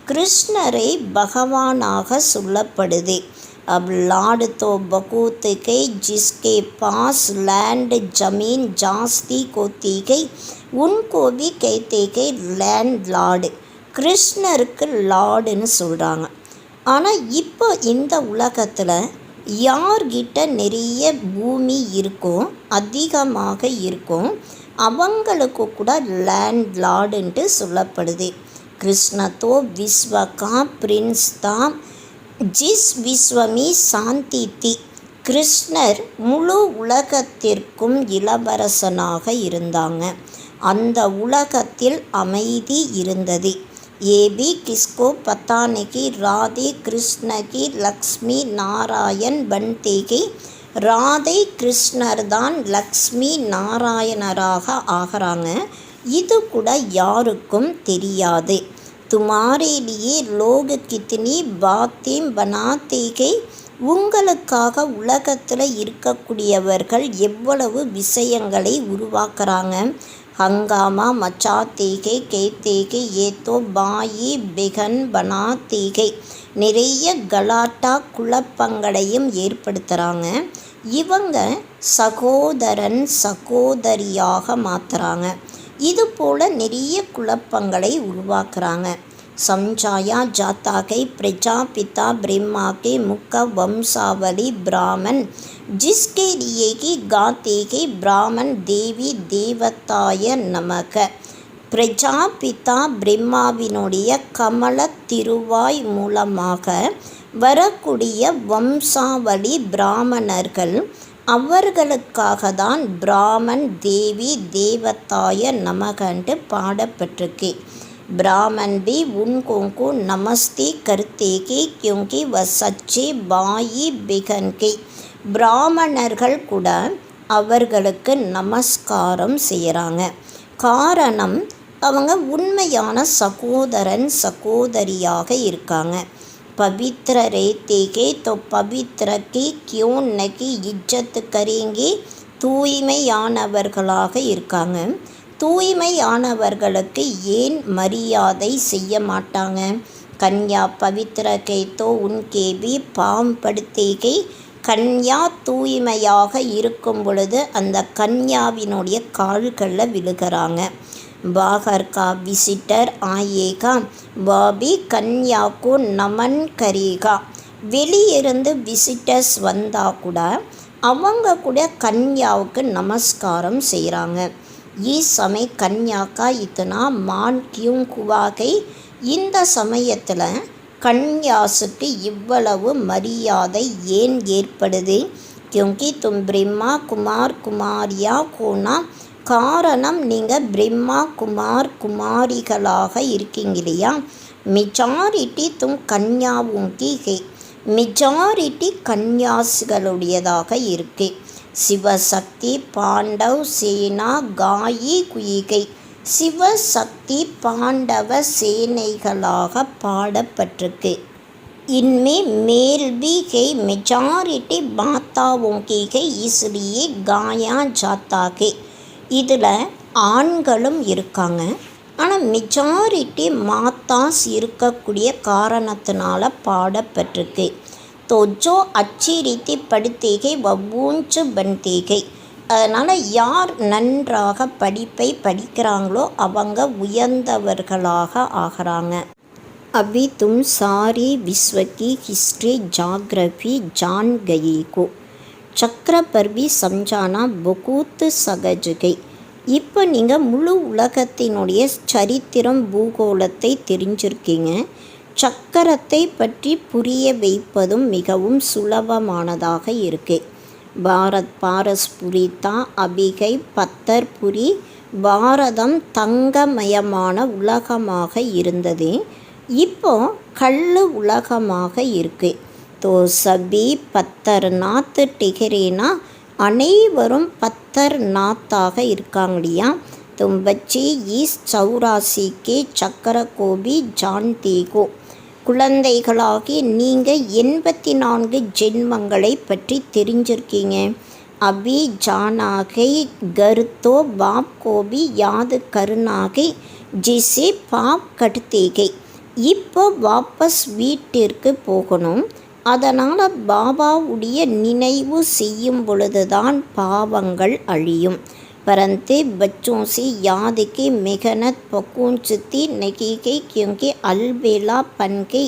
கிருஷ்ணரை பகவானாக சொல்லப்படுது. अब लॉर्ड तो बहुत है, जिसके पास लैंड जमीन जास्ती होती है उनको भी कहते हैं लैंड लॉर्ड. கிருஷ்ணருக்கு லார்டுன்னு சொல்கிறாங்க. ஆனால் இப்போ இந்த உலகத்தில் யார்கிட்ட நிறைய பூமி இருக்கும், அதிகமாக இருக்கும், அவங்களுக்கு கூட லேண்ட் லார்டுன்ட்டு சொல்லப்படுது. कृष्ण तो विश्व का प्रिंस था, जिस विश्व में शांति थी. கிருஷ்ணர் முழு உலகத்திற்கும் இளவரசனாக இருந்தாங்க. அந்த உலகத்தில் அமைதி இருந்தது. ये भी किसको पता नहीं, राधे कृष्ण की लक्ष्मी नारायण बनते ही ராதை கிருஷ்ணர் தான் லக்ஷ்மி நாராயணராக ஆகிறாங்க. இது கூட யாருக்கும் தெரியாது. துமாரே லியே லோக் கித்னி பாத்தேம் பனாத்தே ஹை. உங்களுக்காக உலகத்தில் இருக்கக்கூடியவர்கள் எவ்வளவு விஷயங்களை உருவாக்குறாங்க. ஹங்காமா மச்சாத்தே ஹை கேத்தே ஹை ஏ தோ பாயி பெகன் பனாத்தே ஹை. நிறைய கலாட்டா குழப்பங்களையும் ஏற்படுத்துகிறாங்க. இவங்க சகோதரன் சகோதரியாக மாற்றுறாங்க. இது போல் நிறைய குழப்பங்களை உருவாக்குறாங்க. समझाया जाता है प्रजापिता ब्रह्मा के मुख वंशावली ब्राह्मण, जिसके लिए कि गाते हैं ब्राह्मण देवी देवताय நமக. பிரஜாபிதா பிரம்மாவினுடைய கமல திருவாய் மூலமாக வரக்கூடிய வம்சாவளி பிராமணர்கள், அவர்களுக்காக தான் பிராமன் தேவி தேவதாய நமகன்ட்டு பாடப்பட்டிருக்கு. ब्राह्मण भी उनको को नमस्ते करते के क्योंकि वह सच्चे बाई बिगन के. பிராமணர்கள் கூட அவர்களுக்கு நமஸ்காரம் செய்கிறாங்க. காரணம், அவங்க உண்மையான சகோதரன் சகோதரியாக இருக்காங்க. पवित्र रहते हैं तो पवित्र की क्यों नहीं इज्जत करेंगे. தூய்மையானவர்களாக இருக்காங்க. தூய்மையானவர்களுக்கு ஏன் மரியாதை செய்ய மாட்டாங்க. கன்யா பவித்ர கே தோ உன்கே பி பாம்படுத்தேகை. கன்யா தூய்மையாக இருக்கும் பொழுது அந்த கன்யாவினுடைய கால்களில் விழுகிறாங்க. பாகர் கா விசிட்டர் ஆயேகா வாபி கன்யாக்கு நமன் கரேகா. வெளியிருந்து விசிட்டர்ஸ் வந்தால் கூட அவங்க கூட கன்யாவுக்கு நமஸ்காரம் செய்கிறாங்க. इस समय कन्या का इतना मान क्यों हुआ है. இந்த சமயத்தில் கன்யாசுக்கு இவ்வளவு மரியாதை ஏன் ஏற்படுது. क्योंकि तुम ब्रह्मा कुमार कुमारिया होना. காரணம், நீங்கள் பிரம்மா குமார் குமாரிகளாக இருக்கீங்க இல்லையா. மெஜாரிட்டி தும் கன்யாவுங்கி ஹே. மெஜாரிட்டி கன்யாசுகளுடையதாக இருக்கு. சிவசக்தி பாண்டவ் சேனா காயி குயிகை. சிவசக்தி பாண்டவ சேனைகளாக பாடப்பட்டிருக்கு. इनमें मेल भी है, मेजॉरिटी माताओं की है, इसलिए गाया जाता है. இதில் ஆண்களும் இருக்காங்க. ஆனால் மெஜாரிட்டி மாத்தாஸ் இருக்கக்கூடிய காரணத்தினால பாடப்பட்டிருக்கு. तो जो अच्छी रीति पढ़ते हैं वह ऊंच बनते हैं. அதனால் யார் நன்றாக படிப்பை படிக்கிறாங்களோ அவங்க உயர்ந்தவர்களாக ஆகிறாங்க. अभी तुम सारी विश्व की हिस्ट्री जोग्राफी जान गई को. चक्र पर भी समझाना बहुत सहज है. இப்போ நீங்கள் முழு உலகத்தினுடைய சரித்திரம் பூகோளத்தை தெரிஞ்சிருக்கீங்க. சக்கரத்தை பற்றி புரிய வைப்பதும் மிகவும் சுலபமானதாக இருக்கு. பாரத் பாரஸ்புரி தா அபிகை பத்தர்புரி. பாரதம் தங்கமயமான உலகமாக இருந்தது. இப்போ கள்ளு உலகமாக இருக்கு. தோ சபி பத்தர்நாத் டிகரேனா. அனைவரும் பத்தர்நாத்தாக இருக்காங்க இல்லையா. தும் பச்சி ஈஸ் சௌராசிக்கே சக்கர கோபி ஜான்தேகோ. குழந்தைகளாகி நீங்கள் 84 ஜென்மங்களை பற்றி தெரிஞ்சிருக்கீங்க. अभी जानागे घर तो बाप को भी याद करनागे जिसे पाप कटतेगे. இப்போ வாபஸ் வீட்டிற்கு போகணும். அதனால் பாபாவுடைய நினைவு செய்யும் பொழுதுதான் பாவங்கள் அழியும். परंतु बच्चों से याद की मेहनत पहुँचती नहीं गई क्योंकि अलबेलापन के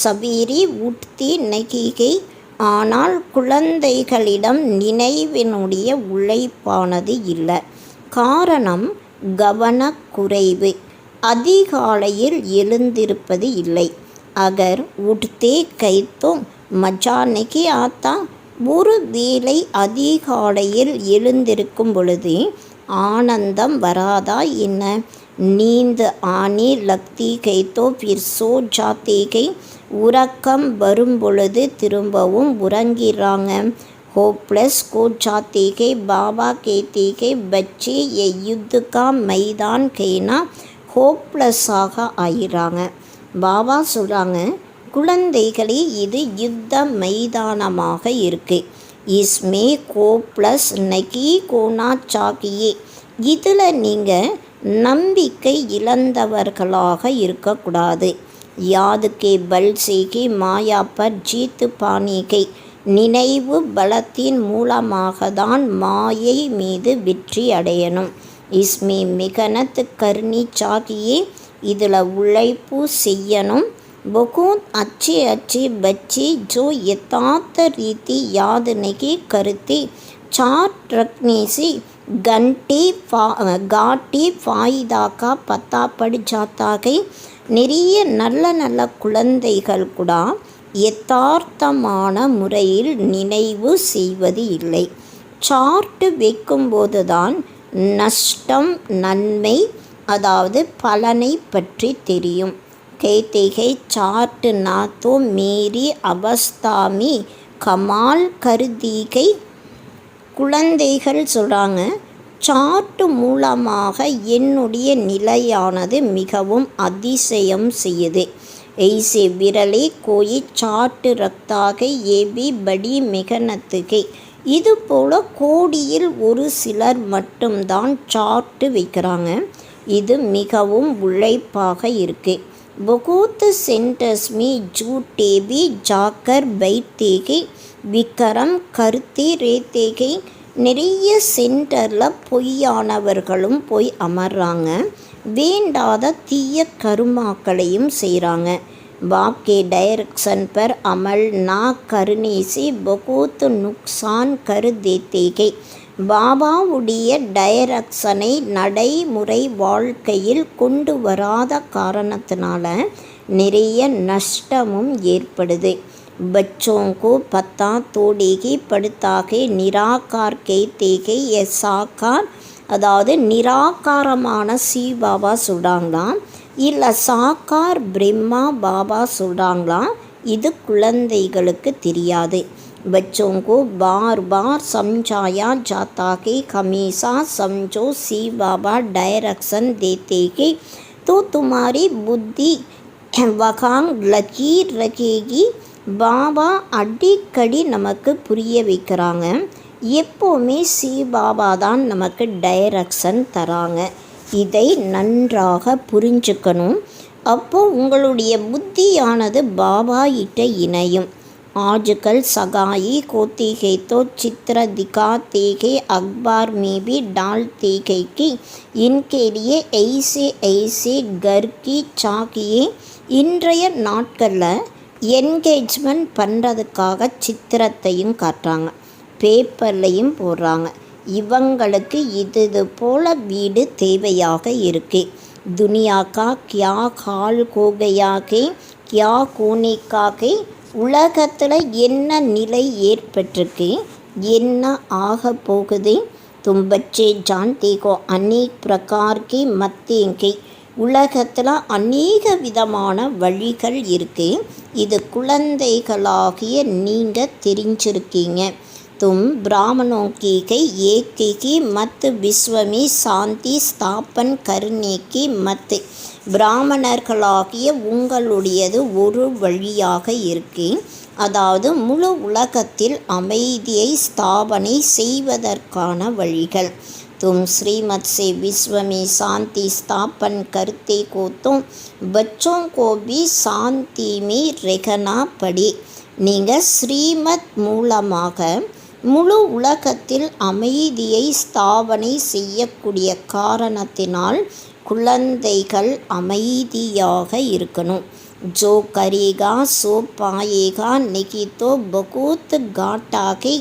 सवेरे उठती नहीं गई. ஆனால் குழந்தைகளிடம் நினைவினுடைய உழைப்பானது இல்லை. காரணம் கவனக்குறைவு. அதிகாலையில் எழுந்திருப்பது இல்லை. அகர் உட்தே கைத்தோ மஜா நகி ஆத்தா. ஒரு வேளை அதிகாலையில் எழுந்திருக்கும் பொழுது ஆனந்தம் வராதா என்ன? நீந்து ஆனே லக்தி கைத்தோ பிர் சோ ஜாத்தே கை. உறக்கம் வரும் பொழுது திரும்பவும் உறங்கிறாங்க. ஹோப்லெஸ் கோ ஜாத்தே கை. பாபா கேத்தே கை பச்சே ये युद्ध का मैदान कहना ஹோப்லெஸ்ஸாக ஆயிடுறாங்க. பாபா சொல்கிறாங்க, குழந்தைகளே இது யுத்த மைதானமாக இருக்குது. இஸ்மே கோப்ளஸ் நகி கோனா சாகியே. இதில் நீங்கள் நம்பிக்கை இழந்தவர்களாக இருக்கக்கூடாது. யாதுக்கே பல் சேகி மாயா பர் ஜீத்து பானிகை. நினைவு பலத்தின் மூலமாக தான் மாயை மீது வெற்றி அடையணும். இஸ்மே மெகனத் கர்னி சாகியே. இதில் உழைப்பு செய்யணும். बहुत अच्छे अच्छे बच्चे जो यथार्थ रीति याद नहीं करते चार्ट रखने से घाटे फायदा का पता पड़ जाता है. நிறைய நல்ல நல்ல குழந்தைகள் கூட யதார்த்தமான முறையில் நினைவு செய்வது இல்லை. சார்ட் வைக்கும்போது தான் நஷ்டம் நன்மை அதாவது பலனை பற்றி தெரியும். कहते हैं चार्ट ना तो मेरी अवस्था में कमाल कर दी गई. குழந்தைகள் சொல்கிறாங்க, சார்ட் மூலமாக என்னுடைய நிலையானது மிகவும் அதிசயம் செய்யுது. ऐसे विरले कोई चार्ट रखता है ये भी बड़ी मेहनत है. இது போல் கோடியில் ஒரு சிலர் மட்டும்தான் சார்ட் வைக்கிறாங்க. இது மிகவும் உழைப்பாக இருக்குது. बहुत सेंटर्स में झूठे भी जाकर बैठते हैं विक्रम करते रहते हैं. நிறைய சென்டரில் பொய்யானவர்களும் போய் அமர்றாங்க. வேண்டாத தீய கருமாக்களையும் செய்கிறாங்க. बाप के डायरेक्शन पर अमल ना करने से बहुत नुकसान कर देते हैं. பாபாவுடைய டைரக்ஷனை நடைமுறை வாழ்க்கையில் கொண்டு வராத காரணத்தினால நிறைய நஷ்டமும் ஏற்படுது. बच्चों को पता तोड़ेगी पड़ता है निराकार कहते हैं ये साकार. அதாவது நிராகாரமான சி பாபா சொல்கிறாங்களாம், இல்லை சாக்கார் பிரம்மா பாபா சொல்கிறாங்களாம். இது குழந்தைகளுக்கு தெரியாது. बच्चों को बार बार समझाया जाता है हमेशा समझो सी बाबा डायरेक्शन देते हैं तो तुम्हारी बुद्धि वहाँ लगी रहेगी. பாபா அடிக்கடி நமக்கு புரிய வைக்கிறாங்க. எப்போவுமே சி பாபா தான் நமக்கு டைரக்ஷன் தராங்க. இதை நன்றாக புரிஞ்சுக்கணும். அப்போது உங்களுடைய புத்தியானது பாபா கிட்ட இணையும். आजकल सगाई होती है तो चित्र दिखाते हैं अखबार में भी डालते हैं कि इनके लिए ऐसे ऐसे घर की चाहिए. இன்றைய நாட்களில் என்கேஜ்மெண்ட் பண்ணுறதுக்காக சித்திரத்தையும் காட்டுறாங்க, பேப்பர்லையும் போடுறாங்க. இவங்களுக்கு இது போல் வீடு தேவையாக இருக்கு. दुनिया का क्या हाल हो गया है क्या होने का है. உலகத்தில் என்ன நிலை ஏற்பட்டிருக்கு, என்ன ஆக போகுது. तुम बच्चे जानते हो अनेक प्रकार के मतें के. உலகத்தில் அநேக விதமான வழிகள் இருக்குது. இது குழந்தைகளாகிய நீங்கள் தெரிஞ்சிருக்கீங்க. तुम ब्राह्मणों की एक की मत विश्व में शांति स्थापन करने की मत. பிராமணர்களாகிய உங்களுடையது ஒரு வழியாக இருக்கு. அதாவது முழு உலகத்தில் அமைதியை ஸ்தாபனை செய்வதற்கான வழிகள். तुम श्रीमत से विश्व में शांति स्थापन करते को तो बच्चों को भी शांति में रहना पड़े. நீங்கள் ஸ்ரீமத் மூலமாக முழு உலகத்தில் அமைதியை ஸ்தாபனை செய்யக்கூடிய காரணத்தினால் குழந்தைகள் அமைதியாக இருக்கணும். जो करेगा सो पाएगा नहीं तो बहुत घाटा है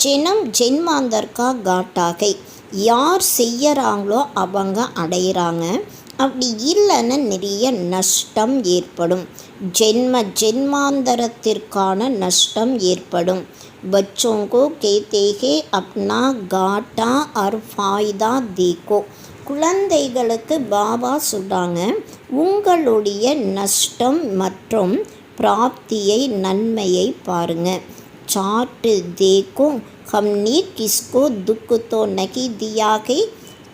जन्म जन्मांतर का घाटा है. யார் செய்யறாங்களோ அவங்க அடையிறாங்க, அப்படி இல்லைன்னு நிறைய நஷ்டம் ஏற்படும், ஜென்ம ஜென்மாந்தரத்திற்கான நஷ்டம் ஏற்படும். बच्चों को कहते हैं अपना घाटा और फायदा देखो. குழந்தைகளுக்கு பாபா சொல்கிறாங்க, உங்களுடைய நஷ்டம் மற்றும் பிராப்தியை நன்மையை பாருங்கள். சார்ட்டு தேக்கோ हमने किसको दुख तो नहीं दिया है.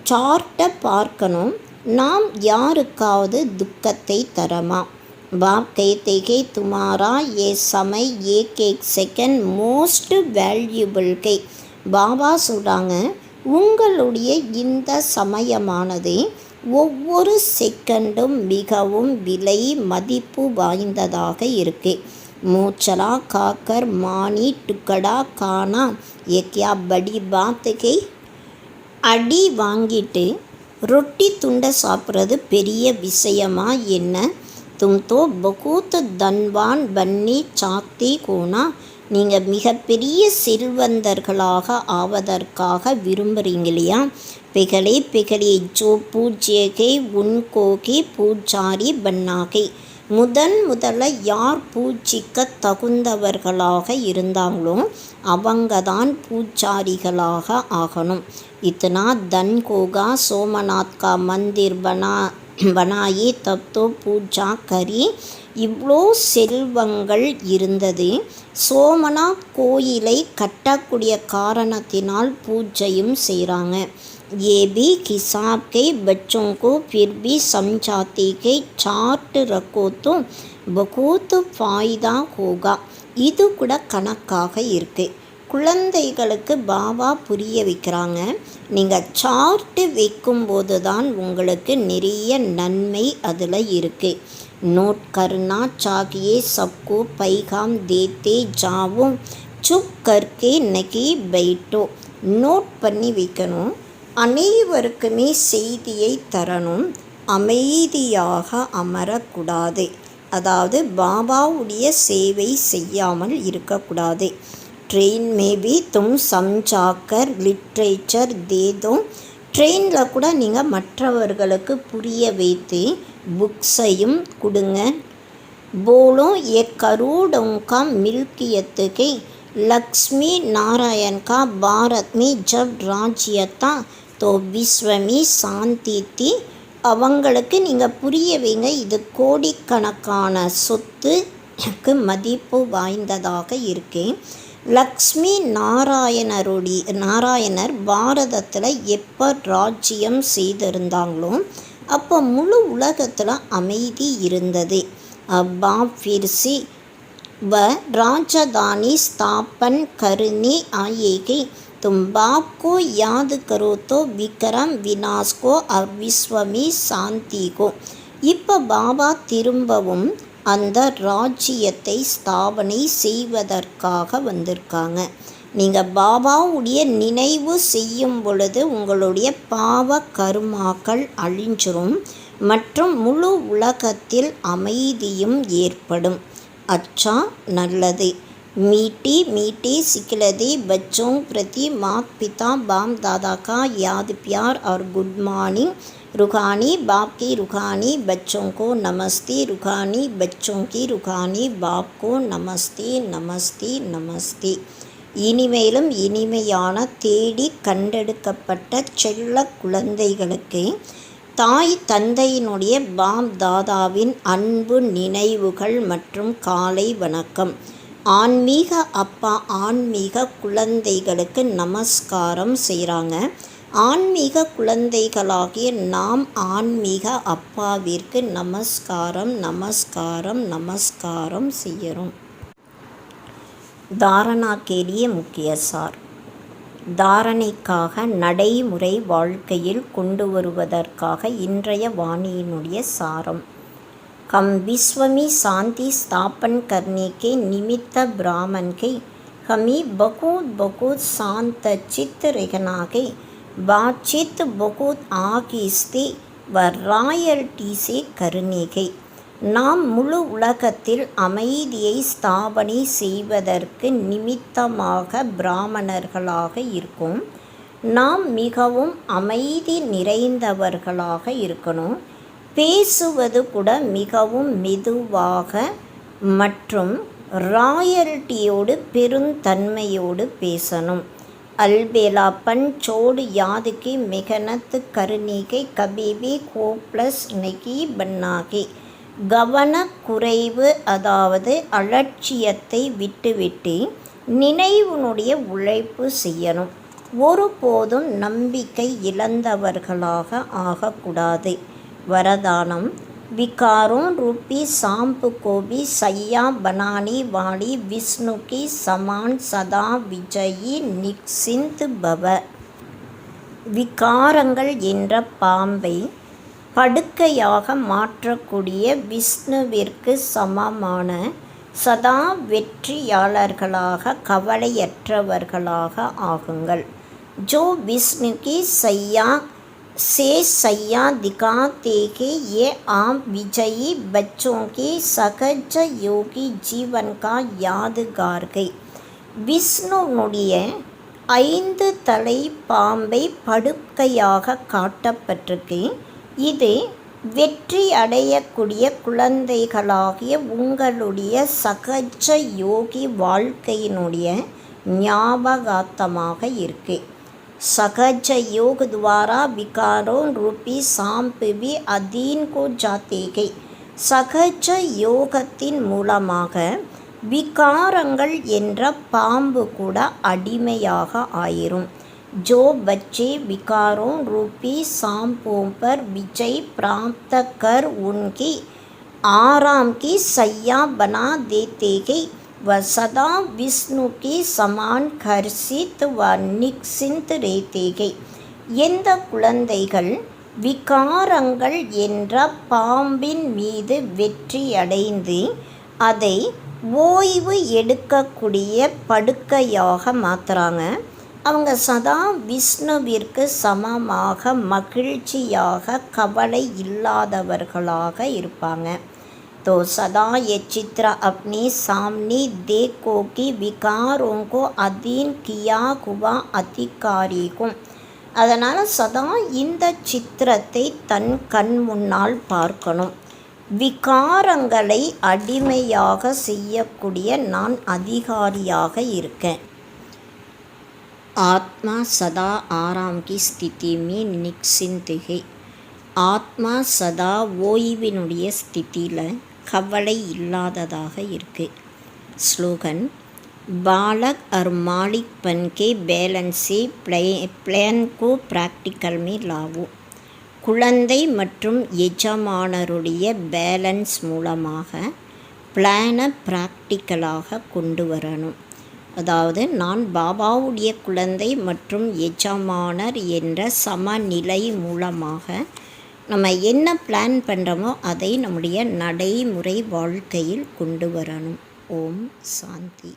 சார்ட்டை பார்க்கணும், நாம் யாருக்காவது துக்கத்தை தரமா. बाप कहते हैं तुम्हारा ये समय एक एक सेकंड मोस्ट வேல்யூபிள் है. பாபா சொல்கிறாங்க, உங்களுடைய இந்த சமயமானது ஒவ்வொரு செகண்டும் மிகவும் விலை மதிப்பு வாய்ந்ததாக இருக்கு. மூச்சலா காக்கர் மானி டுக்கடா கானா ये क्या बड़ी बात है. அடி வாங்கிட்டு ரொட்டி துண்டை சாப்பிட்றது பெரிய விஷயமா என்ன. தும் தோ பகூத் தன்வான் பன்னி சாக்தி கோனா. நீங்கள் மிகப்பெரிய செல்வந்தர்களாக ஆவதற்காக விரும்புகிறீங்க இல்லையா. பெகலே பெகலே ஜோ பூஜ்யகை உன்கோகி பூஜாரி பன்னாகை. முதல்ல யார் பூஜிக்க தகுந்தவர்களாக இருந்தாங்களோ அவங்க தான் பூஜாரிகளாக ஆகணும். இத்தனா தன் கோகா சோமநாத் கா மந்திர் பனாயி தப்தோ பூஜா கரி. இவ்வளோ செல்வங்கள் இருந்தது, சோமநாத் கோயிலை கட்டக்கூடிய காரணத்தினால் பூஜையும் செய்கிறாங்க. ये भी हिसाब के बच्चों को फिर भी समझाते के चार्ट रखो तो बहुत फायदा होगा. இது கூட கணக்காக இருக்குது. குழந்தைகளுக்கு பாபா புரிய வைக்கிறாங்க, நீங்கள் சார்ட்டு வைக்கும்போது தான் உங்களுக்கு நிறைய நன்மை அதில் இருக்குது. नोट करना चाहिए सबको पैगाम देते जाओ चुप करके नहीं बैठो. நோட் பண்ணி வைக்கணும், அனைவருக்குமே செய்தியை தரணும், அமைதியாக அமரக்கூடாது. அதாவது பாபாவுடைய சேவை செய்யாமல் இருக்கக்கூடாது. ட்ரெயின் மேபி தும் சம்ஜாக்கர் லிட்ரேச்சர் தேதோ. ட்ரெயினில் கூட நீங்கள் மற்றவர்களுக்கு புரிய வைத்து புக்ஸையும் கொடுங்க. போலோ ஏ கரோடோங்கா மில்கியத்துக்கு லக்ஷ்மி நாராயண் கா பாரத் में जब राज्य था तो विश्व में शांति थी. அவங்களுக்கு நீங்கள் புரிய வைங்க, இது கோடிக்கணக்கான சொத்துக்கு மதிப்பு வாய்ந்ததாக இருக்கு. லக்ஷ்மி நாராயணர் பாரதத்தில் எப்போ ராஜ்யம் செய்திருந்தாங்களோ அப்போ முழு உலகத்தில் அமைதி இருந்தது. அப்பா ஃபிர்சி व राजधानी स्थापन करनी आएगी. तुम बाप को याद करो तो विक्रम विनाश को और विश्व में शांति को. இப்போ பாபா திரும்பவும் அந்த ராஜ்யத்தை ஸ்தாபனை செய்வதற்காக வந்திருக்காங்க. நீங்கள் பாபாவுடைய நினைவு செய்யும் பொழுது உங்களுடைய பாவ கர்மாக்கள் அழிஞ்சிரும் மற்றும் முழு உலகத்தில் அமைதியும் ஏற்படும். अच्छा நல்லது. मीठी मीठी सिखलती बच्चों प्रति माता पिता बाप दादा का याद प्यार और गुड मॉर्निंग. रूहानी बाप की रूहानी बच्चों को नमस्ते. रूहानी बच्चों की रूहानी बाप को नमस्ते नमस्ते नमस्ते. இனிமேலும் இனிமையான தேடி கண்டெடுக்கப்பட்ட செல்ல குழந்தைகளுக்கு தாய் தந்தையினுடைய பாப் தாதாவின் அன்பு நினைவுகள் மற்றும் காலை வணக்கம். ஆன்மீக அப்பா ஆன்மீக குழந்தைகளுக்கு நமஸ்காரம் செய்கிறாங்க. ஆன்மீக குழந்தைகளாகிய நாம் ஆன்மீக அப்பாவிற்கு நமஸ்காரம் நமஸ்காரம் நமஸ்காரம் செய்யறோம். धारणा के लिए मुख्य सार. தாரணைக்காக நடைமுறை வாழ்க்கையில் கொண்டு வருவதற்காக இன்றைய வாணியினுடைய சாரம். हम विश्व में शांति स्थापन करने के निमित्त ब्राह्मण के हमें बहुत बहुत शांत चित्त रहना है. बातचीत बहुत आहिस्ते व रायल्टी से करने है. நாம் முழு உலகத்தில் அமைதியை ஸ்தாபனை செய்வதற்கு நிமித்தமாக பிராமணர்களாக இருக்கும். நாம் மிகவும் அமைதி நிறைந்தவர்களாக இருக்கணும். பேசுவது கூட மிகவும் மெதுவாக மற்றும் ராயல்ட்டியோடு பெருந்தன்மையோடு பேசணும். अलबेलापन छोड़ याद की मेहनत करने के कभी भी होपलेस नहीं बनना है. கவனக்குறைவு அதாவது அலட்சியத்தை விட்டுவிட்டு நினைவுனுடைய உழைப்பு செய்யணும். ஒருபோதும் நம்பிக்கை இழந்தவர்களாக ஆகக்கூடாது. வரதானம் विकारों रूपी सांप को भी सैया बनाने वाली विष्णु की समान सदा विजयी निश्चिंत भव. விகாரங்கள் என்ற பாம்பை படுக்கையாக மாற்றக்கூடிய விஷ்ணுவிற்கு சமமான சதா வெற்றியாளர்களாக கவலையற்றவர்களாக ஆகுங்கள். जो विष्णु की सैया से सैया दिखाते हैं ये आम विजयी बच्चों की सहज योगी जीवन का यादगार है. விஷ்ணுனுடைய 5 தலை பாம்பை படுக்கையாக காட்டப்பட்டிருக்கு. இது வெற்றி அடையக்கூடிய குழந்தைகளாகிய உங்களுடைய சகஜ யோகி வாழ்க்கையினுடைய ஞாபகார்த்தமாக இருக்கு. सहज योग द्वारा विकारों रूपी सांप भी अधीन को जाते हैं. சகஜ யோகத்தின் மூலமாக விகாரங்கள் என்ற பாம்பு கூட அடிமையாக ஆயிரும். जो बच्चे विकारों रूपी सांपों पर विजय प्राप्त कर उनकी आराम की सैया बना देते हैं वह सदा विष्णु की समान हर्षित व निश्चिंत रहते हैं. எந்த குழந்தைகள் விகாரங்கள் என்ற பாம்பின் மீது வெற்றி அடைந்து அதை ஓய்வு எடுக்கக்கூடிய படுக்கையாக மாற்றுறாங்க, அவங்க சதா விஷ்ணுவிற்கு சமமாக மகிழ்ச்சியாக கவலை இல்லாதவர்களாக இருப்பாங்க. तो सदा ये चित्र अपने सामने देखो कि विकारों को अधीन किया हुआ अधिकारी को. அதனால் சதா இந்த சித்திரத்தை தன் கண் முன்னால் பார்க்கணும். விகாரங்களை அடிமையாக செய்யக்கூடிய நான் அதிகாரியாக இருக்கேன். ஆத்மா சதா ஆராம் கி ஸ்திதி में निश्चिंत है. ஆத்மா சதா ஓய்வினுடைய ஸ்திதியில் கவலை இல்லாததாக இருக்குது. ஸ்லோகன் बालक और मालिक बन के बैलेंस से प्लान को प्रैक्टिकल में लाओ. குழந்தை மற்றும் எஜமானருடைய பேலன்ஸ் மூலமாக பிளானை ப்ராக்டிக்கலாக கொண்டு வரணும். அதாவது நான் பாபாவுடைய குழந்தை மற்றும் எஜமானர் என்ற சமநிலை மூலமாக நம்ம என்ன பிளான் பண்ணுறோமோ அதை நம்முடைய நடைமுறை வாழ்க்கையில் கொண்டு வரணும். ஓம் சாந்தி.